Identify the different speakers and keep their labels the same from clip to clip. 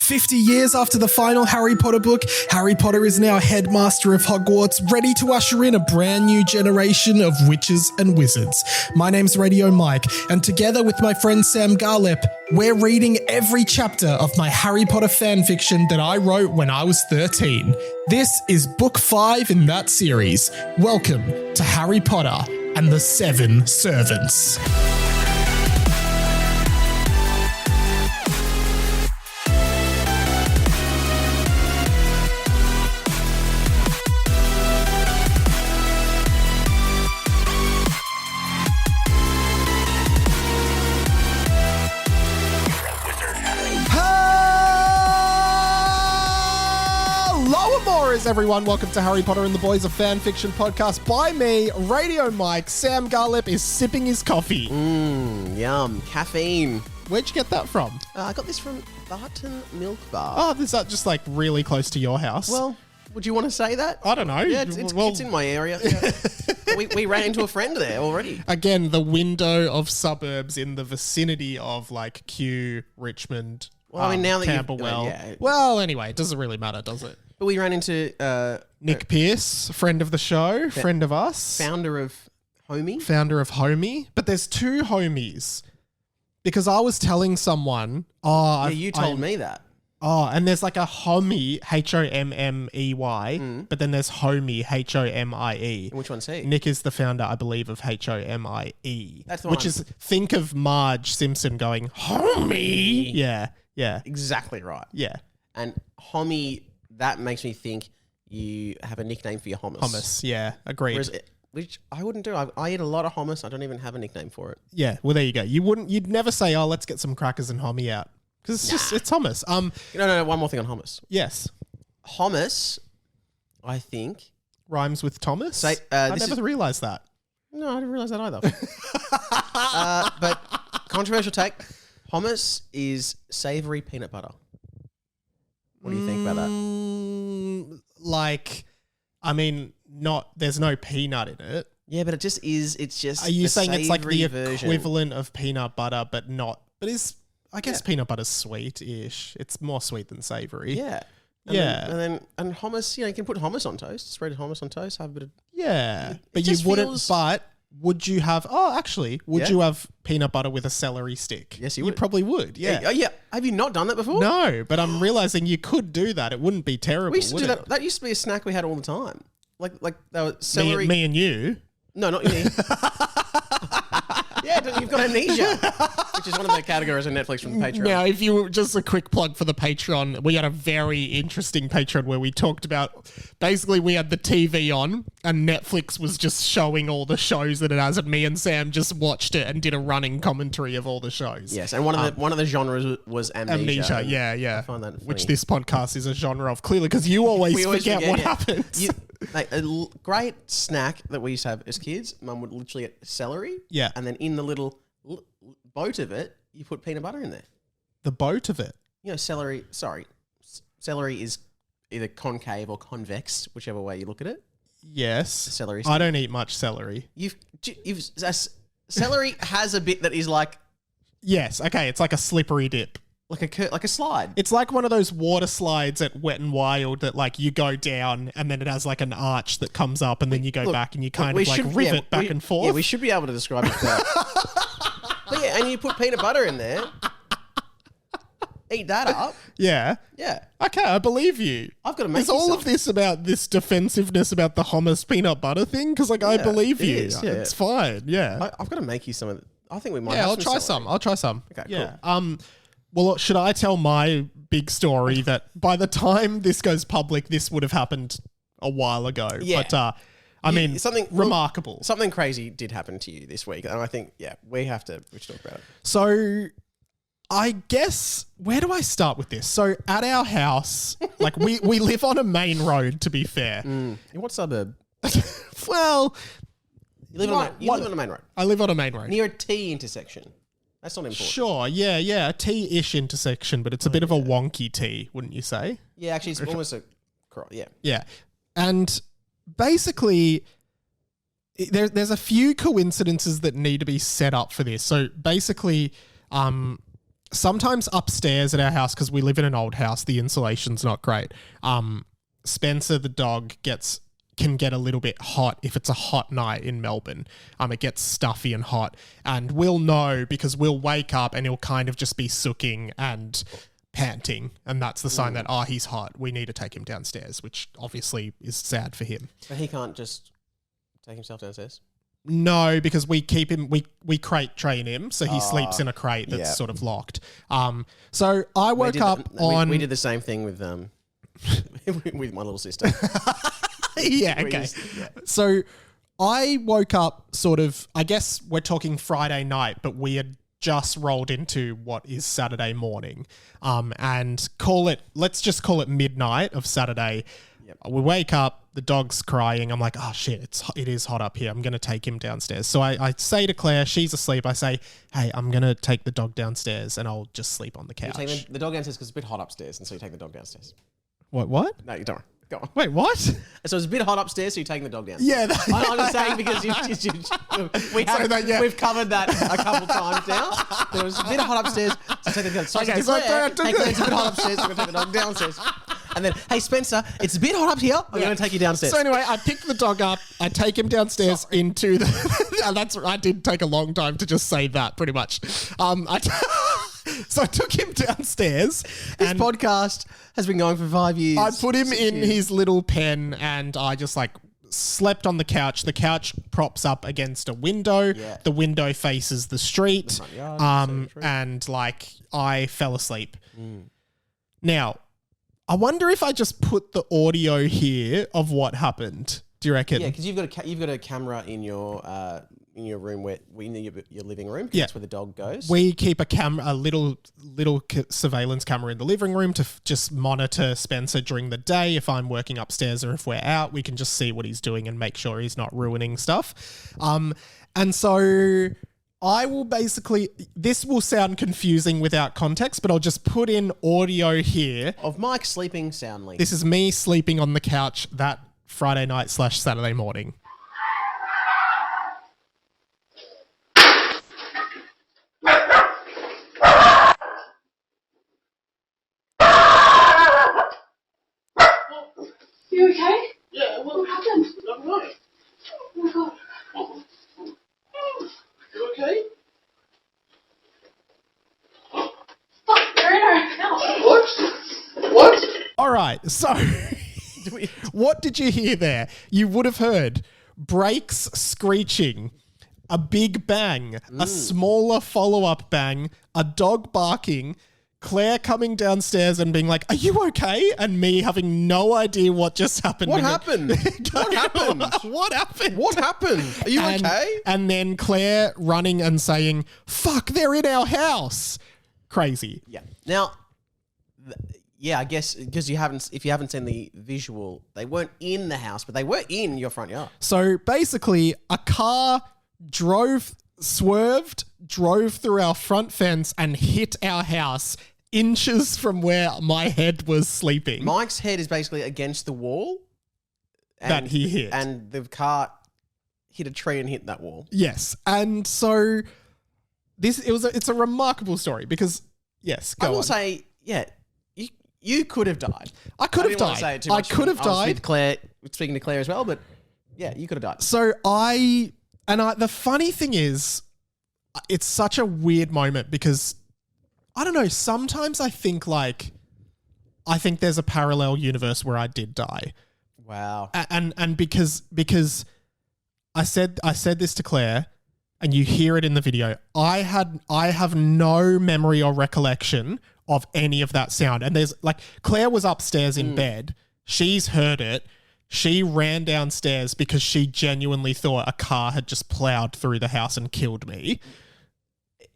Speaker 1: 50 years after the final Harry Potter book, Harry Potter is now headmaster of Hogwarts, ready to usher in a brand new generation of witches and wizards. My name's Radio Mike, and together with my friend Sam Garlep, we're reading every chapter of my Harry Potter fanfiction that I wrote when I was 13. This is book 5 in that series. Welcome to Harry Potter and the Seven Servants. Everyone, welcome to Harry Potter and the Boys of Fanfiction podcast by me, Radio Mike. Sam Garlep is sipping his coffee.
Speaker 2: Yum. Caffeine.
Speaker 1: Where'd you get that from?
Speaker 2: I got this from Barton Milk Bar.
Speaker 1: Oh, is that just like really close to your house?
Speaker 2: Well, would you want to say that?
Speaker 1: I don't know.
Speaker 2: Yeah, it's in my area. Yeah. we ran into a friend there already.
Speaker 1: Again, the window of suburbs in the vicinity of like Kew, Richmond,
Speaker 2: well, I mean, now that
Speaker 1: Camberwell.
Speaker 2: yeah.
Speaker 1: Well, anyway, it doesn't really matter, does it?
Speaker 2: But we ran into
Speaker 1: Nick Pierce, friend of the show, friend of us.
Speaker 2: Founder of Homie.
Speaker 1: But there's two homies. Because I was telling someone... Oh,
Speaker 2: yeah, you told me that.
Speaker 1: Oh, and there's like a homie, Hommey, but then there's homie, Homie.
Speaker 2: And which one's he?
Speaker 1: Nick is the founder, I believe, of Homie.
Speaker 2: That's the one.
Speaker 1: Which is, think of Marge Simpson going, homie. Yeah.
Speaker 2: Exactly right.
Speaker 1: Yeah.
Speaker 2: And Homie... That makes me think you have a nickname for your hummus.
Speaker 1: Hummus, yeah, agreed.
Speaker 2: Which I wouldn't do. I eat a lot of hummus. I don't even have a nickname for it.
Speaker 1: Yeah, well, there you go. You'd never say, "Oh, let's get some crackers and homie out," because it's hummus.
Speaker 2: No. One more thing on hummus.
Speaker 1: Yes,
Speaker 2: hummus. I think
Speaker 1: rhymes with Thomas.
Speaker 2: I
Speaker 1: never realised that.
Speaker 2: No, I didn't realise that either. But controversial take. Hummus is savoury peanut butter. What do you think about that?
Speaker 1: There's no peanut in it.
Speaker 2: Yeah, but it just is. It's just.
Speaker 1: Are you saying it's like the
Speaker 2: version.
Speaker 1: equivalent of peanut butter, but not? But I guess peanut butter's sweet-ish. It's more sweet than savoury.
Speaker 2: Yeah. And hummus. You can put hummus on toast. Spread hummus on toast. Have a bit of.
Speaker 1: Yeah, but you wouldn't. But would you have? Oh, actually, would you have peanut butter with a celery stick?
Speaker 2: Yes, you would.
Speaker 1: You probably would. Yeah.
Speaker 2: Oh, yeah. Have you not done that before?
Speaker 1: No, but I'm realizing you could do that. It wouldn't be terrible.
Speaker 2: We used to do that. That used to be a snack we had all the time. Like they were celery.
Speaker 1: Me and you.
Speaker 2: No, not me. Yeah, you've got amnesia, which is one of the categories on Netflix from the Patreon.
Speaker 1: Now, if you just a quick plug for the Patreon, we had a very interesting Patreon where we talked about, basically we had the TV on and Netflix was just showing all the shows that it has, and me and Sam just watched it and did a running commentary of all the shows.
Speaker 2: Yes, and one of the genres was amnesia.
Speaker 1: Yeah.
Speaker 2: I find that funny.
Speaker 1: Which this podcast is a genre of, clearly, because you always forget what happens.
Speaker 2: A great snack that we used to have as kids, Mum would literally get celery.
Speaker 1: Yeah.
Speaker 2: And then in the little boat of it, you put peanut butter in there.
Speaker 1: The boat of it?
Speaker 2: Celery is either concave or convex, whichever way you look at it.
Speaker 1: Yes.
Speaker 2: Celery.
Speaker 1: I don't eat much celery.
Speaker 2: Celery has a bit that is like...
Speaker 1: Yes, okay, it's like a slippery dip.
Speaker 2: Like a slide.
Speaker 1: It's like one of those water slides at Wet and Wild that like you go down and then it has like an arch that comes up and then you go back and you kind of like rivet back and forth.
Speaker 2: Yeah, we should be able to describe it better. But yeah, and you put peanut butter in there. Eat that up.
Speaker 1: Yeah.
Speaker 2: Yeah.
Speaker 1: Okay, I believe you.
Speaker 2: I've got to make
Speaker 1: Is all of this about this defensiveness about the hummus peanut butter thing? Because I believe you.
Speaker 2: Is, yeah.
Speaker 1: It's fine. Yeah.
Speaker 2: I've got to make you some of it. I think we might.
Speaker 1: Yeah,
Speaker 2: have
Speaker 1: I'll try some. Okay,
Speaker 2: yeah.
Speaker 1: Cool. Well, should I tell my big story that by the time this goes public, this would have happened a while ago?
Speaker 2: Yeah.
Speaker 1: But, something remarkable.
Speaker 2: Something crazy did happen to you this week. And I think, we should talk about it.
Speaker 1: So I guess, where do I start with this? So at our house, like we live on a main road, to be fair.
Speaker 2: In what suburb?
Speaker 1: Well...
Speaker 2: You live on a main road.
Speaker 1: I live on a main road.
Speaker 2: Near a T intersection. That's not important.
Speaker 1: Sure, yeah, a T-ish intersection, but it's a bit of a wonky T, wouldn't you say?
Speaker 2: Yeah, actually, it's almost a cross. Yeah.
Speaker 1: Yeah, and basically, there's a few coincidences that need to be set up for this. So basically, sometimes upstairs at our house, because we live in an old house, the insulation's not great. Spencer, the dog, can get a little bit hot if it's a hot night in Melbourne. It gets stuffy and hot, and we'll know because we'll wake up and he'll kind of just be sooking and panting, and that's the sign that he's hot. We need to take him downstairs, which obviously is sad for him.
Speaker 2: But he can't just take himself downstairs?
Speaker 1: No, because we keep him, we crate train him, so he sleeps in a crate that's sort of locked. So I woke up on...
Speaker 2: We did the same thing with with my little sister.
Speaker 1: Yeah, okay. So I woke up sort of, I guess we're talking Friday night, but we had just rolled into what is Saturday morning. And let's just call it midnight of Saturday. Yep. We wake up, the dog's crying. I'm like, oh shit, it is hot up here. I'm going to take him downstairs. So I say to Claire, she's asleep. I say, hey, I'm going to take the dog downstairs and I'll just sleep on the couch.
Speaker 2: You take the dog downstairs because it's a bit hot upstairs, and so you take the dog downstairs.
Speaker 1: What?
Speaker 2: No, you don't. Go on.
Speaker 1: Wait, what?
Speaker 2: So it's a bit hot upstairs, so you're taking the dog down.
Speaker 1: Yeah.
Speaker 2: I'm just saying because we've covered that a couple times now. There was a bit hot upstairs, so take the dog. So
Speaker 1: okay,
Speaker 2: it's a bit hot upstairs, so we're going to take the dog downstairs. And then, hey, Spencer, it's a bit hot up here. I'm going to take you downstairs.
Speaker 1: So anyway, I pick the dog up. I take him downstairs into the... I did take a long time to just say that, pretty much. So I took him downstairs.
Speaker 2: This podcast has been going for 5 years.
Speaker 1: I put him in his little pen and I just slept on the couch. The couch props up against a window. Yeah. The window faces the street. The front yard, and I fell asleep. Now, I wonder if I just put the audio here of what happened. Do you reckon?
Speaker 2: Yeah, because you've got a camera in your room your living room. That's where the dog goes.
Speaker 1: We keep a little surveillance camera in the living room to just monitor Spencer during the day. If I'm working upstairs or if we're out, we can just see what he's doing and make sure he's not ruining stuff. And so I will this will sound confusing without context, but I'll just put in audio here
Speaker 2: of Mike sleeping soundly.
Speaker 1: This is me sleeping on the couch that Friday night / Saturday morning.
Speaker 3: You okay? Yeah, what happened? I'm right. Oh my god. You okay? Fuck, they're in our house. What?
Speaker 1: All right, so what did you hear there? You would have heard brakes screeching, a big bang, a smaller follow-up bang, a dog barking, Claire coming downstairs and being like, are you okay? And me having no idea what just happened.
Speaker 2: What happened? What happened?
Speaker 1: What happened?
Speaker 2: What happened? Are you okay?
Speaker 1: And then Claire running and saying, fuck, they're in our house. Crazy.
Speaker 2: Yeah. Now, I guess because if you haven't seen the visual, they weren't in the house, but they were in your front yard.
Speaker 1: So basically a car swerved, drove through our front fence and hit our house inches from where my head was sleeping.
Speaker 2: Mike's head is basically against the wall.
Speaker 1: That he hit.
Speaker 2: And the car hit a tree and hit that wall.
Speaker 1: Yes. And so it's a remarkable story because, yes, go on.
Speaker 2: I will say, you could have died.
Speaker 1: I could have died. I could have died.
Speaker 2: I was with Claire, speaking to Claire as well, but yeah, you could have died.
Speaker 1: So the funny thing is, it's such a weird moment because, I don't know, sometimes I think there's a parallel universe where I did die.
Speaker 2: Wow.
Speaker 1: And because I said this to Claire and you hear it in the video, I have no memory or recollection of any of that sound. And there's Claire was upstairs in bed. She's heard it. She ran downstairs because she genuinely thought a car had just plowed through the house and killed me.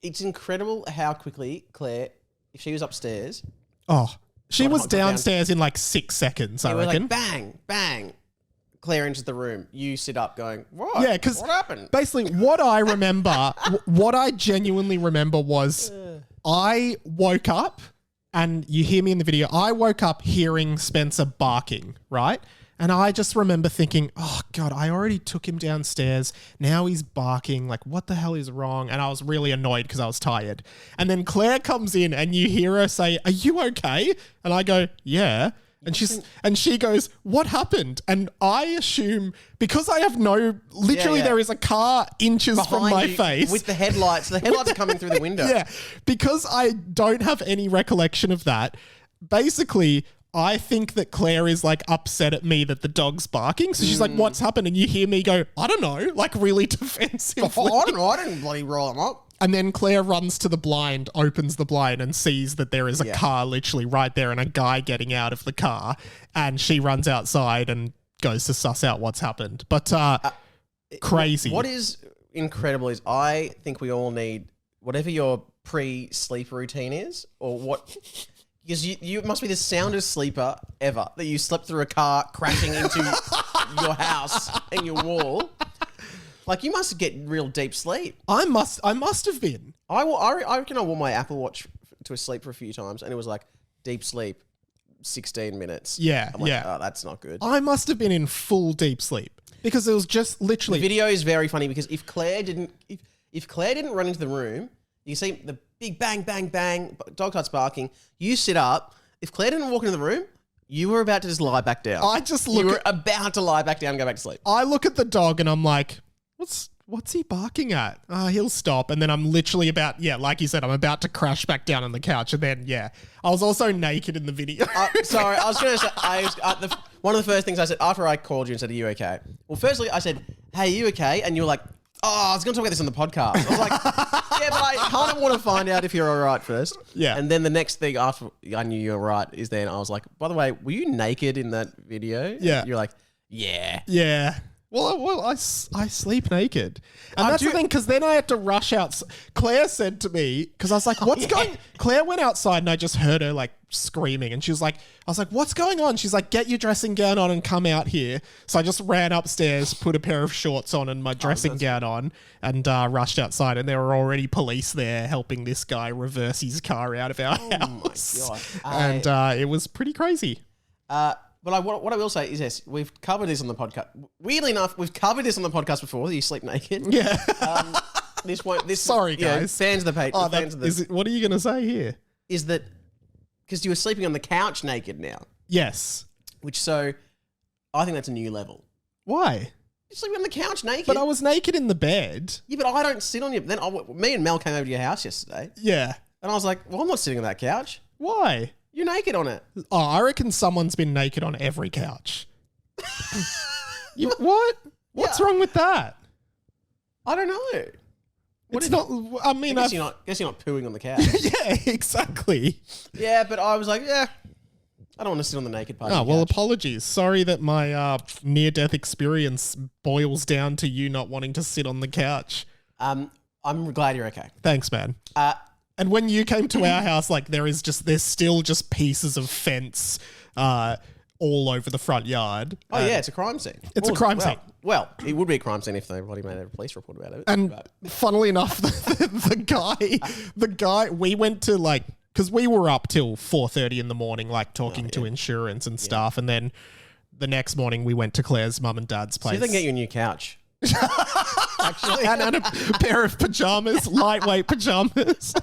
Speaker 2: It's incredible how quickly Claire, if she was upstairs...
Speaker 1: Oh, she was downstairs in 6 seconds, I reckon.
Speaker 2: Bang, bang. Claire enters the room. You sit up going, what?
Speaker 1: Yeah, because
Speaker 2: what happened?
Speaker 1: Basically, what I remember, what I genuinely remember was I woke up and you hear me in the video. I woke up hearing Spencer barking, right? And I just remember thinking, oh God, I already took him downstairs. Now he's barking. Like, what the hell is wrong? And I was really annoyed because I was tired. And then Claire comes in and you hear her say, are you okay? And I go, yeah. And she goes, what happened? And I assume, because I have there is a car inches
Speaker 2: Behind
Speaker 1: from my
Speaker 2: you
Speaker 1: face.
Speaker 2: with the headlights. The headlights are coming through the window.
Speaker 1: Yeah. Because I don't have any recollection of that, basically, I think that Claire is like upset at me that the dog's barking. So she's like, what's happened? And you hear me go, I don't know, like really defensively.
Speaker 2: I don't know. I didn't bloody roll him up.
Speaker 1: And then Claire runs to the blind, opens the blind and sees that there is a car literally right there and a guy getting out of the car. And she runs outside and goes to suss out what's happened. But crazy.
Speaker 2: What is incredible is I think we all need whatever your pre-sleep routine is, or what... Because you must be the soundest sleeper ever, that you slept through a car crashing into your house and your wall. Like, you must get real deep sleep.
Speaker 1: I must have been.
Speaker 2: I reckon I wore my Apple Watch to sleep for a few times, and it was like deep sleep, 16 minutes.
Speaker 1: Yeah,
Speaker 2: I'm like, oh, that's not good.
Speaker 1: I must have been in full deep sleep because it was just literally...
Speaker 2: The video is very funny because if Claire didn't run into the room, you see the big bang, bang, bang, dog starts barking, you sit up. If Claire didn't walk into the room, you were about to just lie back down. You were about to lie back down and go back to sleep. I look at the dog and I'm like, what's he barking at? He'll stop. And then I'm literally about, like you said, I'm about to crash back down on the couch. And then, I was also naked in the video. Sorry, I was going to say, one of the first things I said after I called you and said, are you okay? Well, firstly, I said, hey, are you okay? And you were like, I was going to talk about this on the podcast. I was like, yeah, but I kind of want to find out if you're all right first. Yeah. And then the next thing after I knew you were right is then I was like, by the way, were you naked in that video?
Speaker 1: Yeah.
Speaker 2: You're like, yeah.
Speaker 1: Yeah. Well, I sleep naked. And that's the thing, because then I had to rush out. Claire said to me, because I was like, what's going... Claire went outside and I just heard her like screaming. And she was like, I was like, what's going on? She's like, get your dressing gown on and come out here. So I just ran upstairs, put a pair of shorts on and my dressing gown on and rushed outside. And there were already police there helping this guy reverse his car out of our house. Oh my God. And it was pretty crazy.
Speaker 2: But what I will say is this: we've covered this on the podcast. Weirdly enough, we've covered this on the podcast before. That you sleep naked.
Speaker 1: Yeah.
Speaker 2: Sorry, guys. Fans of the page.
Speaker 1: What are you going to say here?
Speaker 2: Is that because you were sleeping on the couch naked now?
Speaker 1: Yes.
Speaker 2: I think that's a new level.
Speaker 1: Why?
Speaker 2: You're sleeping on the couch naked.
Speaker 1: But I was naked in the bed.
Speaker 2: Yeah, but I don't sit on you. Then me and Mel came over to your house yesterday.
Speaker 1: Yeah.
Speaker 2: And I was like, well, I'm not sitting on that couch.
Speaker 1: Why?
Speaker 2: You're naked on it.
Speaker 1: Oh, I reckon someone's been naked on every couch. What? What's wrong with that?
Speaker 2: I don't know.
Speaker 1: It's not... I mean...
Speaker 2: I guess you're not pooing on the couch.
Speaker 1: Yeah, exactly.
Speaker 2: Yeah, but I was like, I don't want to sit on the naked part.
Speaker 1: Oh, well, apologies. Sorry that my near-death experience boils down to you not wanting to sit on the couch.
Speaker 2: I'm glad you're okay.
Speaker 1: Thanks, man. And when you came to our house, like there's still just pieces of fence all over the front yard.
Speaker 2: Oh yeah, it's a crime scene.
Speaker 1: It's a crime scene.
Speaker 2: Well, it would be a crime scene if everybody made a police report about it.
Speaker 1: And funnily enough, the guy we went to because we were up till 4:30 in the morning, like talking to insurance and stuff, and then the next morning we went to Claire's mum and dad's place.
Speaker 2: See if they can get you a new couch.
Speaker 1: Actually, and a pair of pajamas, lightweight pajamas.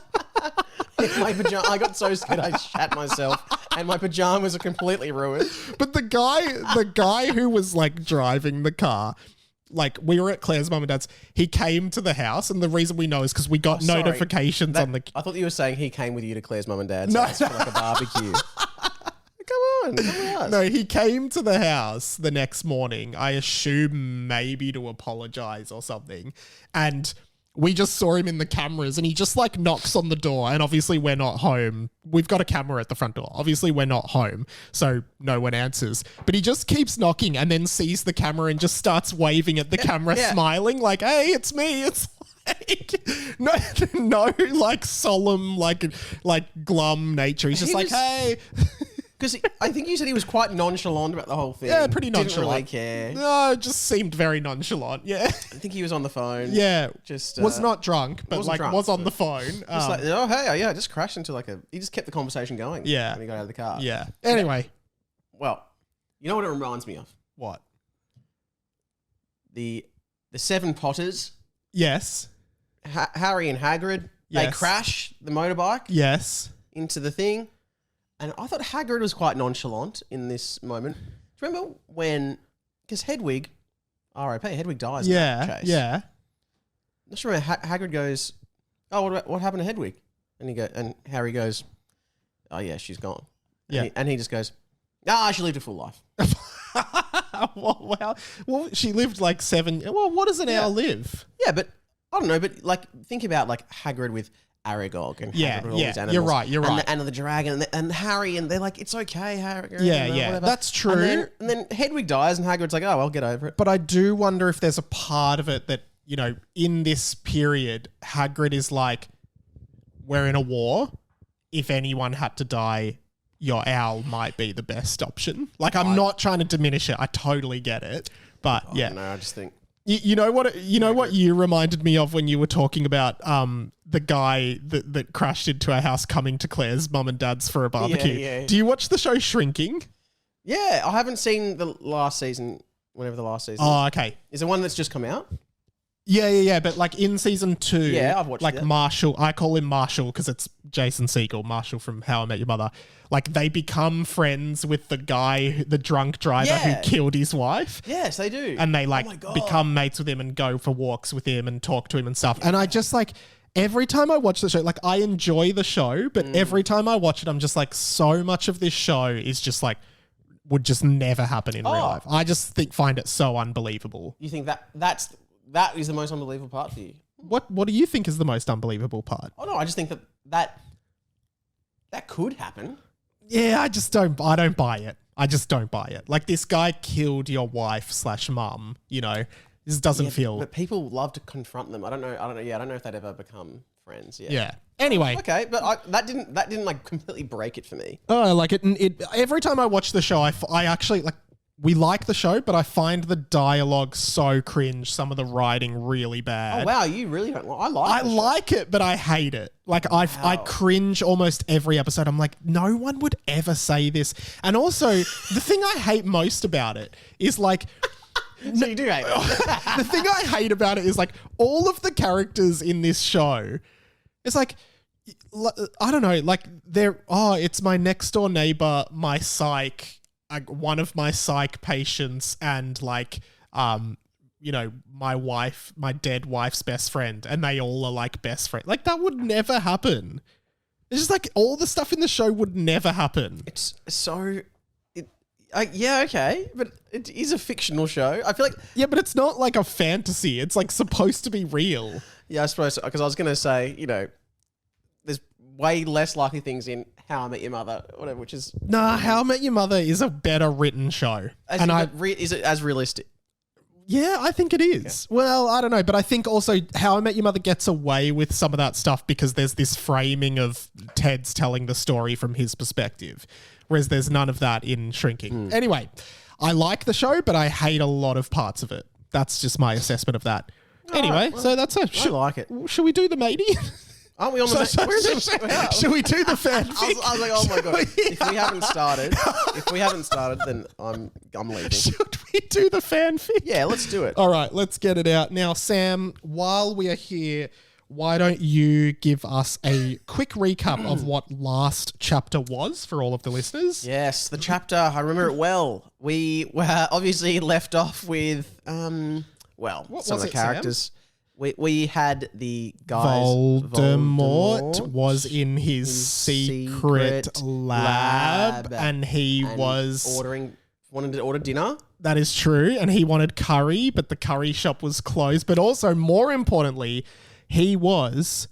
Speaker 2: I got so scared I shat myself, and my pajamas are completely ruined.
Speaker 1: But the guy who was like driving the car, like we were at Claire's mum and dad's, he came to the house, and the reason we know is because we got notifications on the...
Speaker 2: I thought you were saying he came with you to Claire's mum and dad's house for like a barbecue. Come on.
Speaker 1: No, he came to the house the next morning, I assume maybe to apologize or something, and we just saw him in the cameras and he just like knocks on the door, and obviously we're not home. We've got a camera at the front door. Obviously we're not home, so no one answers. But he just keeps knocking and then sees the camera and just starts waving at the camera, smiling like, hey, it's me. It's like, no, like solemn, like glum nature. He's just like, hey...
Speaker 2: Because I think you said he was quite nonchalant about the whole thing.
Speaker 1: Yeah, pretty nonchalant.
Speaker 2: Didn't really care.
Speaker 1: No, it just seemed very nonchalant. Yeah.
Speaker 2: I think he was on the phone.
Speaker 1: Yeah.
Speaker 2: Just
Speaker 1: was not drunk, but was on the phone.
Speaker 2: Just like, oh, hey, I just crashed into he just kept the conversation going.
Speaker 1: Yeah.
Speaker 2: When he got out of the car.
Speaker 1: Yeah. Anyway.
Speaker 2: Well, you know what it reminds me of?
Speaker 1: What?
Speaker 2: The Seven Potters,
Speaker 1: Yes.
Speaker 2: Harry and Hagrid, they
Speaker 1: Yes.
Speaker 2: crash the motorbike
Speaker 1: Yes.
Speaker 2: into the thing. And I thought Hagrid was quite nonchalant in this moment. Do you remember when, because Hedwig, R.I.P., Hedwig dies in that chase.
Speaker 1: Yeah.
Speaker 2: I just remember Hagrid goes, "Oh, what happened to Hedwig?" And Harry goes, "Oh yeah, she's gone."
Speaker 1: Yeah.
Speaker 2: And he just goes, "Ah, she lived a full life."
Speaker 1: Well, she lived like 7. Well, what does an owl live?
Speaker 2: Yeah, but I don't know. But like, think about like Hagrid with Aragog and Hagrid with all these animals.
Speaker 1: You're right.
Speaker 2: And the dragon and Harry, and they're like, "It's okay, Harry."
Speaker 1: Yeah,
Speaker 2: whatever.
Speaker 1: that's true.
Speaker 2: And then Hedwig dies, and Hagrid's like, "Oh, I'll get over it."
Speaker 1: But I do wonder if there's a part of it that, you know, in this period, Hagrid is like, we're in a war. If anyone had to die, your owl might be the best option. Like, I'm not trying to diminish it. I totally get it. But yeah.
Speaker 2: No, I just think
Speaker 1: You know what you reminded me of when you were talking about the guy that crashed into our house coming to Claire's mum and dad's for a barbecue.
Speaker 2: Yeah.
Speaker 1: Do you watch the show Shrinking?
Speaker 2: Yeah, I haven't seen the last season, whenever the last season
Speaker 1: Oh, okay.
Speaker 2: is. There one that's just come out?
Speaker 1: Yeah. But like in season 2,
Speaker 2: Yeah, I've watched
Speaker 1: like
Speaker 2: that.
Speaker 1: Marshall, I call him Marshall because it's Jason Segel, Marshall from How I Met Your Mother. Like they become friends with the guy, the drunk driver who
Speaker 2: Yeah.
Speaker 1: killed his wife.
Speaker 2: Yes, they do.
Speaker 1: And they
Speaker 2: Oh my
Speaker 1: like
Speaker 2: God.
Speaker 1: become mates with him and go for walks with him and talk to him and stuff. And I just like, every time I watch the show, like I enjoy the show, but every time I watch it, I'm just like, so much of this show is just like, would just never happen in real life. I just find it so unbelievable.
Speaker 2: You think that is the most unbelievable part for you?
Speaker 1: What do you think is the most unbelievable part?
Speaker 2: Oh no, I just think that could happen.
Speaker 1: Yeah, I don't buy it. I just don't buy it. Like this guy killed your wife / mum, you know, this doesn't feel.
Speaker 2: But people love to confront them. I don't know. Yeah, I don't know if they'd ever become friends.
Speaker 1: Yeah. Anyway.
Speaker 2: Okay, but that didn't like completely break it for me.
Speaker 1: Oh, like it every time I watch the show, I actually like, we like the show, but I find the dialogue so cringe. Some of the writing really bad.
Speaker 2: Oh wow, you really don't. I
Speaker 1: I like it, but I hate it. Like I cringe almost every episode. I'm like, no one would ever say this. And also, the thing I hate most about it is like,
Speaker 2: So you do hate it.
Speaker 1: the thing I hate about it is like all of the characters in this show. It's like, I don't know, like it's my next door neighbor, my psych. One of my psych patients and like, you know, my dead wife's best friend, and they all are like best friends. Like that would never happen. It's just like all the stuff in the show would never happen.
Speaker 2: It's so. Yeah, okay, but it is a fictional show. I feel like.
Speaker 1: Yeah, but it's not like a fantasy. It's like supposed to be real.
Speaker 2: Yeah, I suppose because I was going to say, you know, there's way less likely things in How I Met Your Mother, whatever, which is
Speaker 1: How I Met Your Mother is a better written show.
Speaker 2: is it as realistic?
Speaker 1: Yeah, I think it is. Okay. Well, I don't know, but I think also How I Met Your Mother gets away with some of that stuff because there's this framing of Ted's telling the story from his perspective, whereas there's none of that in Shrinking. Anyway, I like the show, but I hate a lot of parts of it. That's just my assessment of that. Anyway, so that's it.
Speaker 2: I like it.
Speaker 1: Should we do the matey?
Speaker 2: Aren't we on the
Speaker 1: Should we do the fanfic?
Speaker 2: I was like, oh my God. If we haven't started, then I'm leaving.
Speaker 1: Should we do the fanfic?
Speaker 2: Yeah, let's do it.
Speaker 1: All right, let's get it out. Now, Sam, while we are here, why don't you give us a quick recap of what last chapter was for all of the listeners?
Speaker 2: Yes, the chapter, I remember it well. We were obviously left off with, some of the characters.
Speaker 1: Sam?
Speaker 2: We had the guys.
Speaker 1: Voldemort was in his secret lab and he was
Speaker 2: wanted to order dinner.
Speaker 1: That is true. And he wanted curry, but the curry shop was closed. But also, more importantly, he was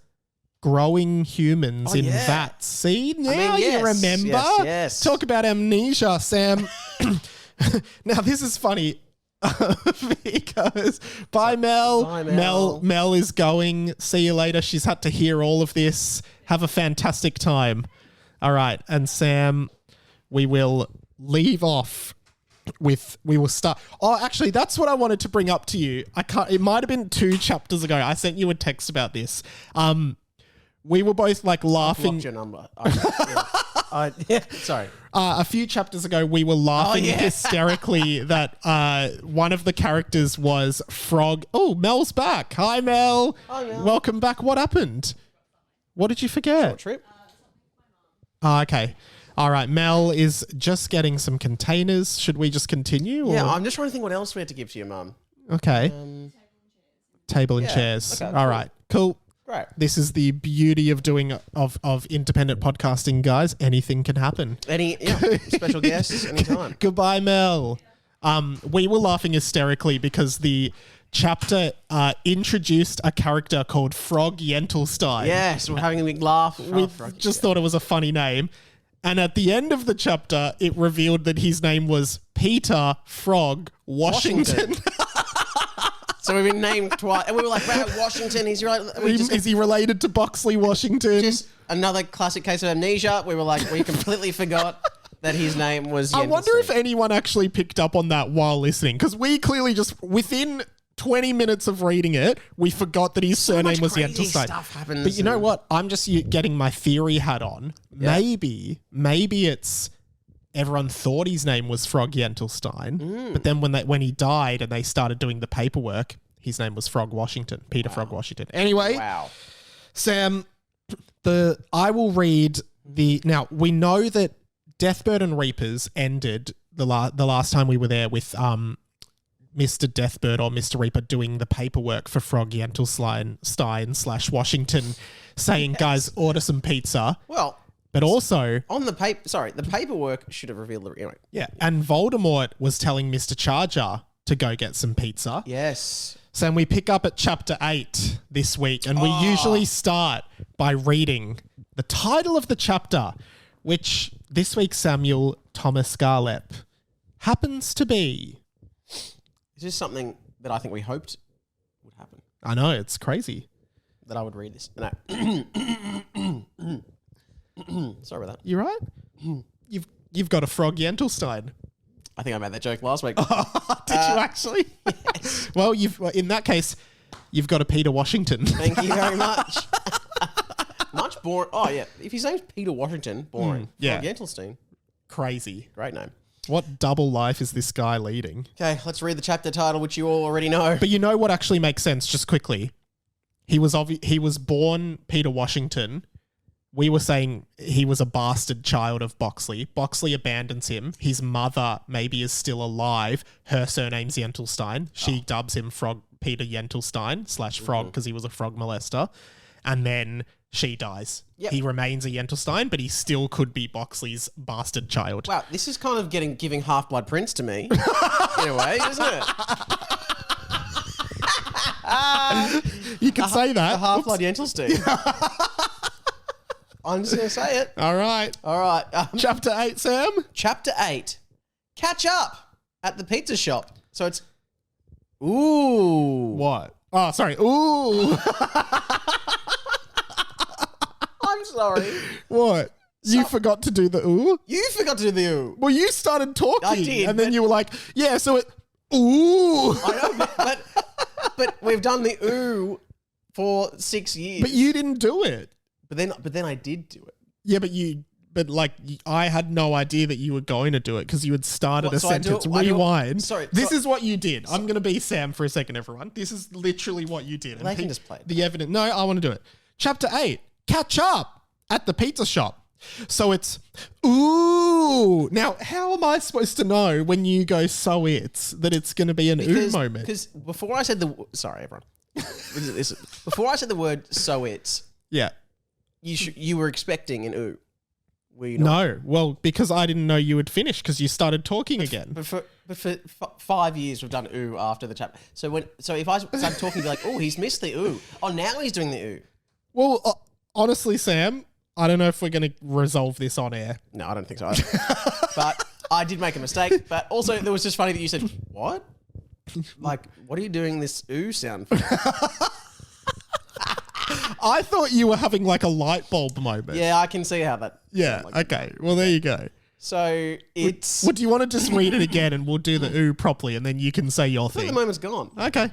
Speaker 1: growing humans in vats. See, now you remember.
Speaker 2: Yes.
Speaker 1: Talk about amnesia, Sam. Now, this is funny. Because bye, Mel.
Speaker 2: Bye, Mel.
Speaker 1: Mel is going. See you later. She's had to hear all of this. Have a fantastic time. All right. And Sam, we will leave off with, we will start. Oh, actually, that's what I wanted to bring up to you. It might have been 2 chapters ago. I sent you a text about this. we were both like laughing.
Speaker 2: Blocked your number. Sorry.
Speaker 1: A few chapters ago, we were laughing hysterically that one of the characters was Frog. Oh, Mel's back. Hi, Mel.
Speaker 2: Hi, Mel.
Speaker 1: Welcome back. What happened? What did you forget?
Speaker 2: Short trip.
Speaker 1: Okay. All right. Mel is just getting some containers. Should we just continue?
Speaker 2: Yeah,
Speaker 1: or?
Speaker 2: I'm just trying to think what else we had to give to your mum.
Speaker 1: Okay. Table and chairs.
Speaker 2: Okay,
Speaker 1: All
Speaker 2: cool.
Speaker 1: right. Cool.
Speaker 2: Great.
Speaker 1: This is the beauty of doing of independent podcasting, guys. Anything can happen.
Speaker 2: Special guests anytime.
Speaker 1: Goodbye, Mel. We were laughing hysterically because the chapter introduced a character called Frog Yentelstein.
Speaker 2: Yes, we're having a big laugh.
Speaker 1: We just thought it was a funny name. And at the end of the chapter, it revealed that his name was Peter Frog Washington.
Speaker 2: So we've been named twice. And we were like, wow, Washington, is
Speaker 1: Is he related to Boxley Washington?
Speaker 2: Just another classic case of amnesia. We were like, we completely forgot that his name was
Speaker 1: I wonder
Speaker 2: Yentelstein.
Speaker 1: if anyone actually picked up on that while listening, because we clearly just, within 20 minutes of reading it, we forgot that his surname was
Speaker 2: crazy
Speaker 1: Yentelstein.
Speaker 2: stuff happens.
Speaker 1: But you know what? I'm just getting my theory hat on.
Speaker 2: Yeah.
Speaker 1: Maybe it's everyone thought his name was Frog Yentelstein, but then when he died and they started doing the paperwork, his name was Frog Washington, Peter Frog Washington. Anyway, Sam, I will read now we know that Deathbert and Reapers ended the last time we were there with Mr. Deathbert or Mr. Reaper doing the paperwork for Frog Yentelstein / Washington, saying, guys, order some pizza.
Speaker 2: Well,
Speaker 1: but also
Speaker 2: on the the paperwork should have revealed the anyway.
Speaker 1: Yeah, and Voldemort was telling Mr. Charger to go get some pizza.
Speaker 2: Yes.
Speaker 1: So we pick up at chapter 8 this week, and we usually start by reading the title of the chapter, which this week Samuel Thomas Garlep happens to be.
Speaker 2: Is this something that I think we hoped would happen?
Speaker 1: I know, it's crazy.
Speaker 2: That I would read this. No. Sorry about that.
Speaker 1: You right? You've got a Frog Yentelstein.
Speaker 2: I think I made that joke last week.
Speaker 1: Did you actually?
Speaker 2: Yes.
Speaker 1: Well, in that case, you've got a Peter Washington.
Speaker 2: Thank you very much. Much boring. Oh, yeah. If his name's Peter Washington, boring.
Speaker 1: yeah.
Speaker 2: Yentelstein.
Speaker 1: Crazy.
Speaker 2: Great name.
Speaker 1: What double life is this guy leading?
Speaker 2: Okay, let's read the chapter title, which you all already know.
Speaker 1: But you know what actually makes sense, just quickly? He was born Peter Washington. We were saying he was a bastard child of Boxley. Boxley abandons him. His mother maybe is still alive. Her surname's Yentelstein. She dubs him Peter Yentelstein / Frog because he was a frog molester. And then she dies.
Speaker 2: Yep.
Speaker 1: He remains a Yentelstein, but he still could be Boxley's bastard child.
Speaker 2: Wow, this is kind of giving Half-Blood Prince to me, in a way, isn't it?
Speaker 1: You can say that.
Speaker 2: The Half-Blood Yentelstein. I'm just going to say it.
Speaker 1: All right.
Speaker 2: All right.
Speaker 1: Chapter 8, Sam.
Speaker 2: Chapter 8. Catch up at the pizza shop. So it's... Ooh.
Speaker 1: What? Oh, sorry. Ooh.
Speaker 2: I'm sorry.
Speaker 1: What? You forgot to do the ooh?
Speaker 2: You forgot to do the ooh.
Speaker 1: Well, you started talking.
Speaker 2: I did,
Speaker 1: and then
Speaker 2: but-
Speaker 1: you were like, yeah, so it... Ooh.
Speaker 2: I know, but we've done the ooh for 6 years.
Speaker 1: But you didn't do it.
Speaker 2: But then I did do it.
Speaker 1: Yeah, I had no idea that you were going to do it because you had started a sentence. Rewind. This is what you did. I'm going to be Sam for a second, everyone. This is literally what you did.
Speaker 2: They can just play it.
Speaker 1: The evidence. No, I want to do it. Chapter 8. Catch up at the pizza shop. So it's, ooh. Now, how am I supposed to know when you go so it's that it's going to be an ooh moment?
Speaker 2: Because before I said sorry, everyone. Before I said the word so it's,
Speaker 1: Yeah.
Speaker 2: you were expecting an ooh. Were you not?
Speaker 1: No. Well, because I didn't know you would finish because you started talking again.
Speaker 2: But for 5 years we've done ooh after the chapter. So if I started talking, be like, oh, he's missed the ooh. Oh, now he's doing the ooh.
Speaker 1: Well, honestly, Sam, I don't know if we're going to resolve this on air.
Speaker 2: No, I don't think so either. But I did make a mistake. But also, it was just funny that you said, what? Like, what are you doing this ooh sound for?
Speaker 1: I thought you were having like a light bulb moment.
Speaker 2: Yeah, I can see how that...
Speaker 1: Yeah, okay. Well, there you go.
Speaker 2: So it's...
Speaker 1: Well, do you want to just read it again and we'll do the ooh properly and then you can say your
Speaker 2: I think
Speaker 1: thing?
Speaker 2: the moment's gone.
Speaker 1: Okay.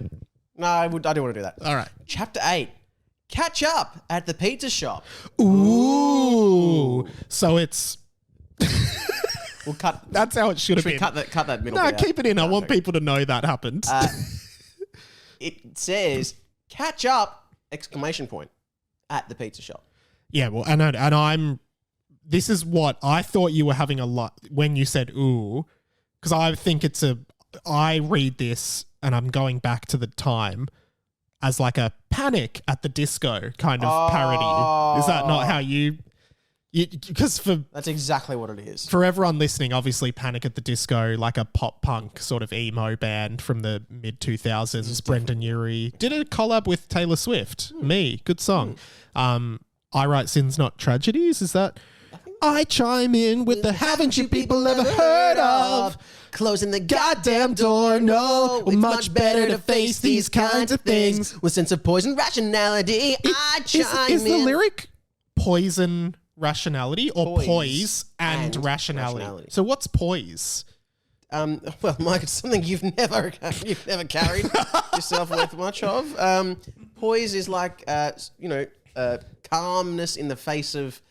Speaker 2: No, I do want to do that.
Speaker 1: All right.
Speaker 2: Chapter 8. catch up at the pizza shop.
Speaker 1: Ooh. So it's...
Speaker 2: We'll cut.
Speaker 1: That's how it should have been.
Speaker 2: Cut that middle
Speaker 1: No,
Speaker 2: bit out?
Speaker 1: keep it in. I want people to know that happened.
Speaker 2: It says catch up! Exclamation point at the pizza shop.
Speaker 1: Yeah, well, and I'm... This is what I thought you were having a lot when you said ooh, because I think it's a... I read this and I'm going back to the time as like a Panic at the Disco kind of parody. Is that not how you... Because
Speaker 2: that's exactly what it is.
Speaker 1: For everyone listening, obviously Panic at the Disco, like a pop punk sort of emo band from the mid 2000s. Brendan Urie did a collab with Taylor Swift. Me, good song. I Write Sins Not Tragedies. Is that? I chime in with the haven't you people ever heard of?
Speaker 2: Closing the goddamn door, no. It's much better to face these kinds of things with sense of poison rationality. I chime in.
Speaker 1: Is the lyric poison rationality or poise and rationality? So what's poise?
Speaker 2: Well, Mike, it's something you've never carried yourself with much of. Poise is like calmness in the face of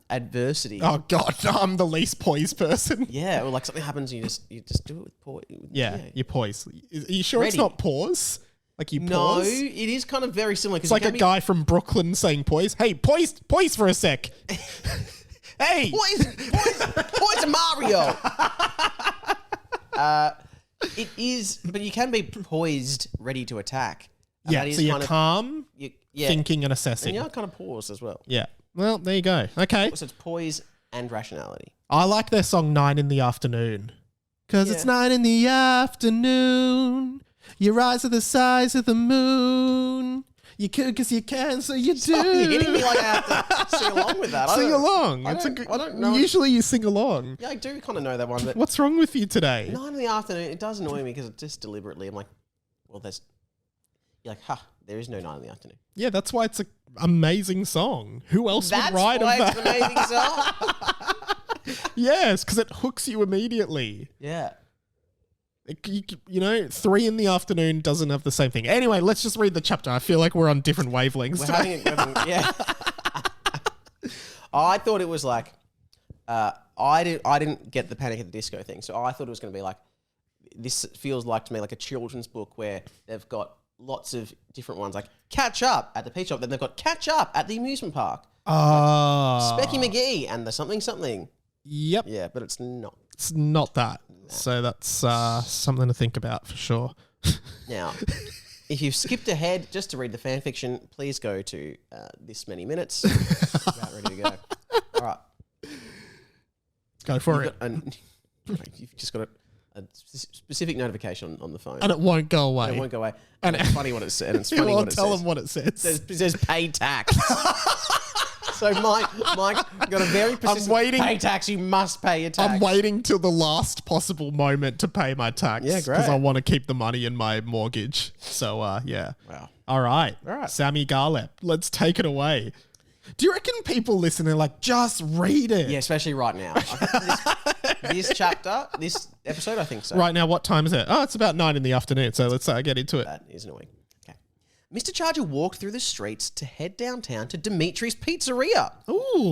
Speaker 2: adversity.
Speaker 1: Oh God, I'm the least poised person.
Speaker 2: Yeah, or like something happens, and you just do it with poise.
Speaker 1: Yeah, you poise. Are you sure it's not pause? Like you
Speaker 2: No,
Speaker 1: pause?
Speaker 2: it is kind of very similar.
Speaker 1: It's like a guy from Brooklyn saying poise. Hey, poise for a sec. Hey.
Speaker 2: Poise Mario. It is, but you can be poised, ready to attack.
Speaker 1: Yeah, so you're calm, thinking and assessing.
Speaker 2: And you're kind of paused as well.
Speaker 1: Yeah. Well, there you go. Okay.
Speaker 2: So it's poise and rationality.
Speaker 1: I like their song 9 in the Afternoon. Because it's 9 in the afternoon. Your eyes are the size of the moon. You could because you can, so you do.
Speaker 2: You're hitting me like I have to sing along with that.
Speaker 1: Sing along.
Speaker 2: I don't know.
Speaker 1: Usually you sing along.
Speaker 2: Yeah, I do kind of know that one. But
Speaker 1: what's wrong with you today?
Speaker 2: 9 in the afternoon, it does annoy me because it's just deliberately, I'm like, well, you're like, there is no 9 in the afternoon.
Speaker 1: Yeah, that's why it's an amazing song. Who else would write of that?
Speaker 2: That's why it's an amazing song.
Speaker 1: Yes, because it hooks you immediately.
Speaker 2: Yeah.
Speaker 1: You know, 3 in the afternoon doesn't have the same thing. Anyway, let's just read the chapter. I feel like we're on different wavelengths today.
Speaker 2: Yeah. I thought it was like, I didn't get the Panic at the Disco thing, so I thought it was going to be like, this feels like to me like a children's book where they've got lots of different ones, like catch up at the pizza shop, then they've got catch up at the amusement park. Specky McGee and the something.
Speaker 1: Yep.
Speaker 2: Yeah, but it's not.
Speaker 1: It's not that. So that's something to think about for sure.
Speaker 2: Now, if you've skipped ahead just to read the fan fiction, please go to this many minutes. About ready to go. All right.
Speaker 1: Go for it.
Speaker 2: You've just got a specific notification on the phone.
Speaker 1: And it won't go away.
Speaker 2: And it won't go away. And it's funny what it said. It's funny what it says.
Speaker 1: Tell them what it says.
Speaker 2: It says paid tax. So Mike got a very persistent pay tax. You must pay your tax.
Speaker 1: I'm waiting till the last possible moment to pay my tax.
Speaker 2: Yeah, great.
Speaker 1: Because I want to keep the money in my mortgage. So, yeah.
Speaker 2: Wow.
Speaker 1: All right. Sammy Garlep, let's take it away. Do you reckon people listening are like, just read it?
Speaker 2: Yeah, especially right now. This chapter, this episode, I think so.
Speaker 1: Right now, what time is it? Oh, it's about 9 in the afternoon. So let's get into it.
Speaker 2: That is annoying. Okay. Mr. Charger walked through the streets to head downtown to Dimitri's Pizzeria,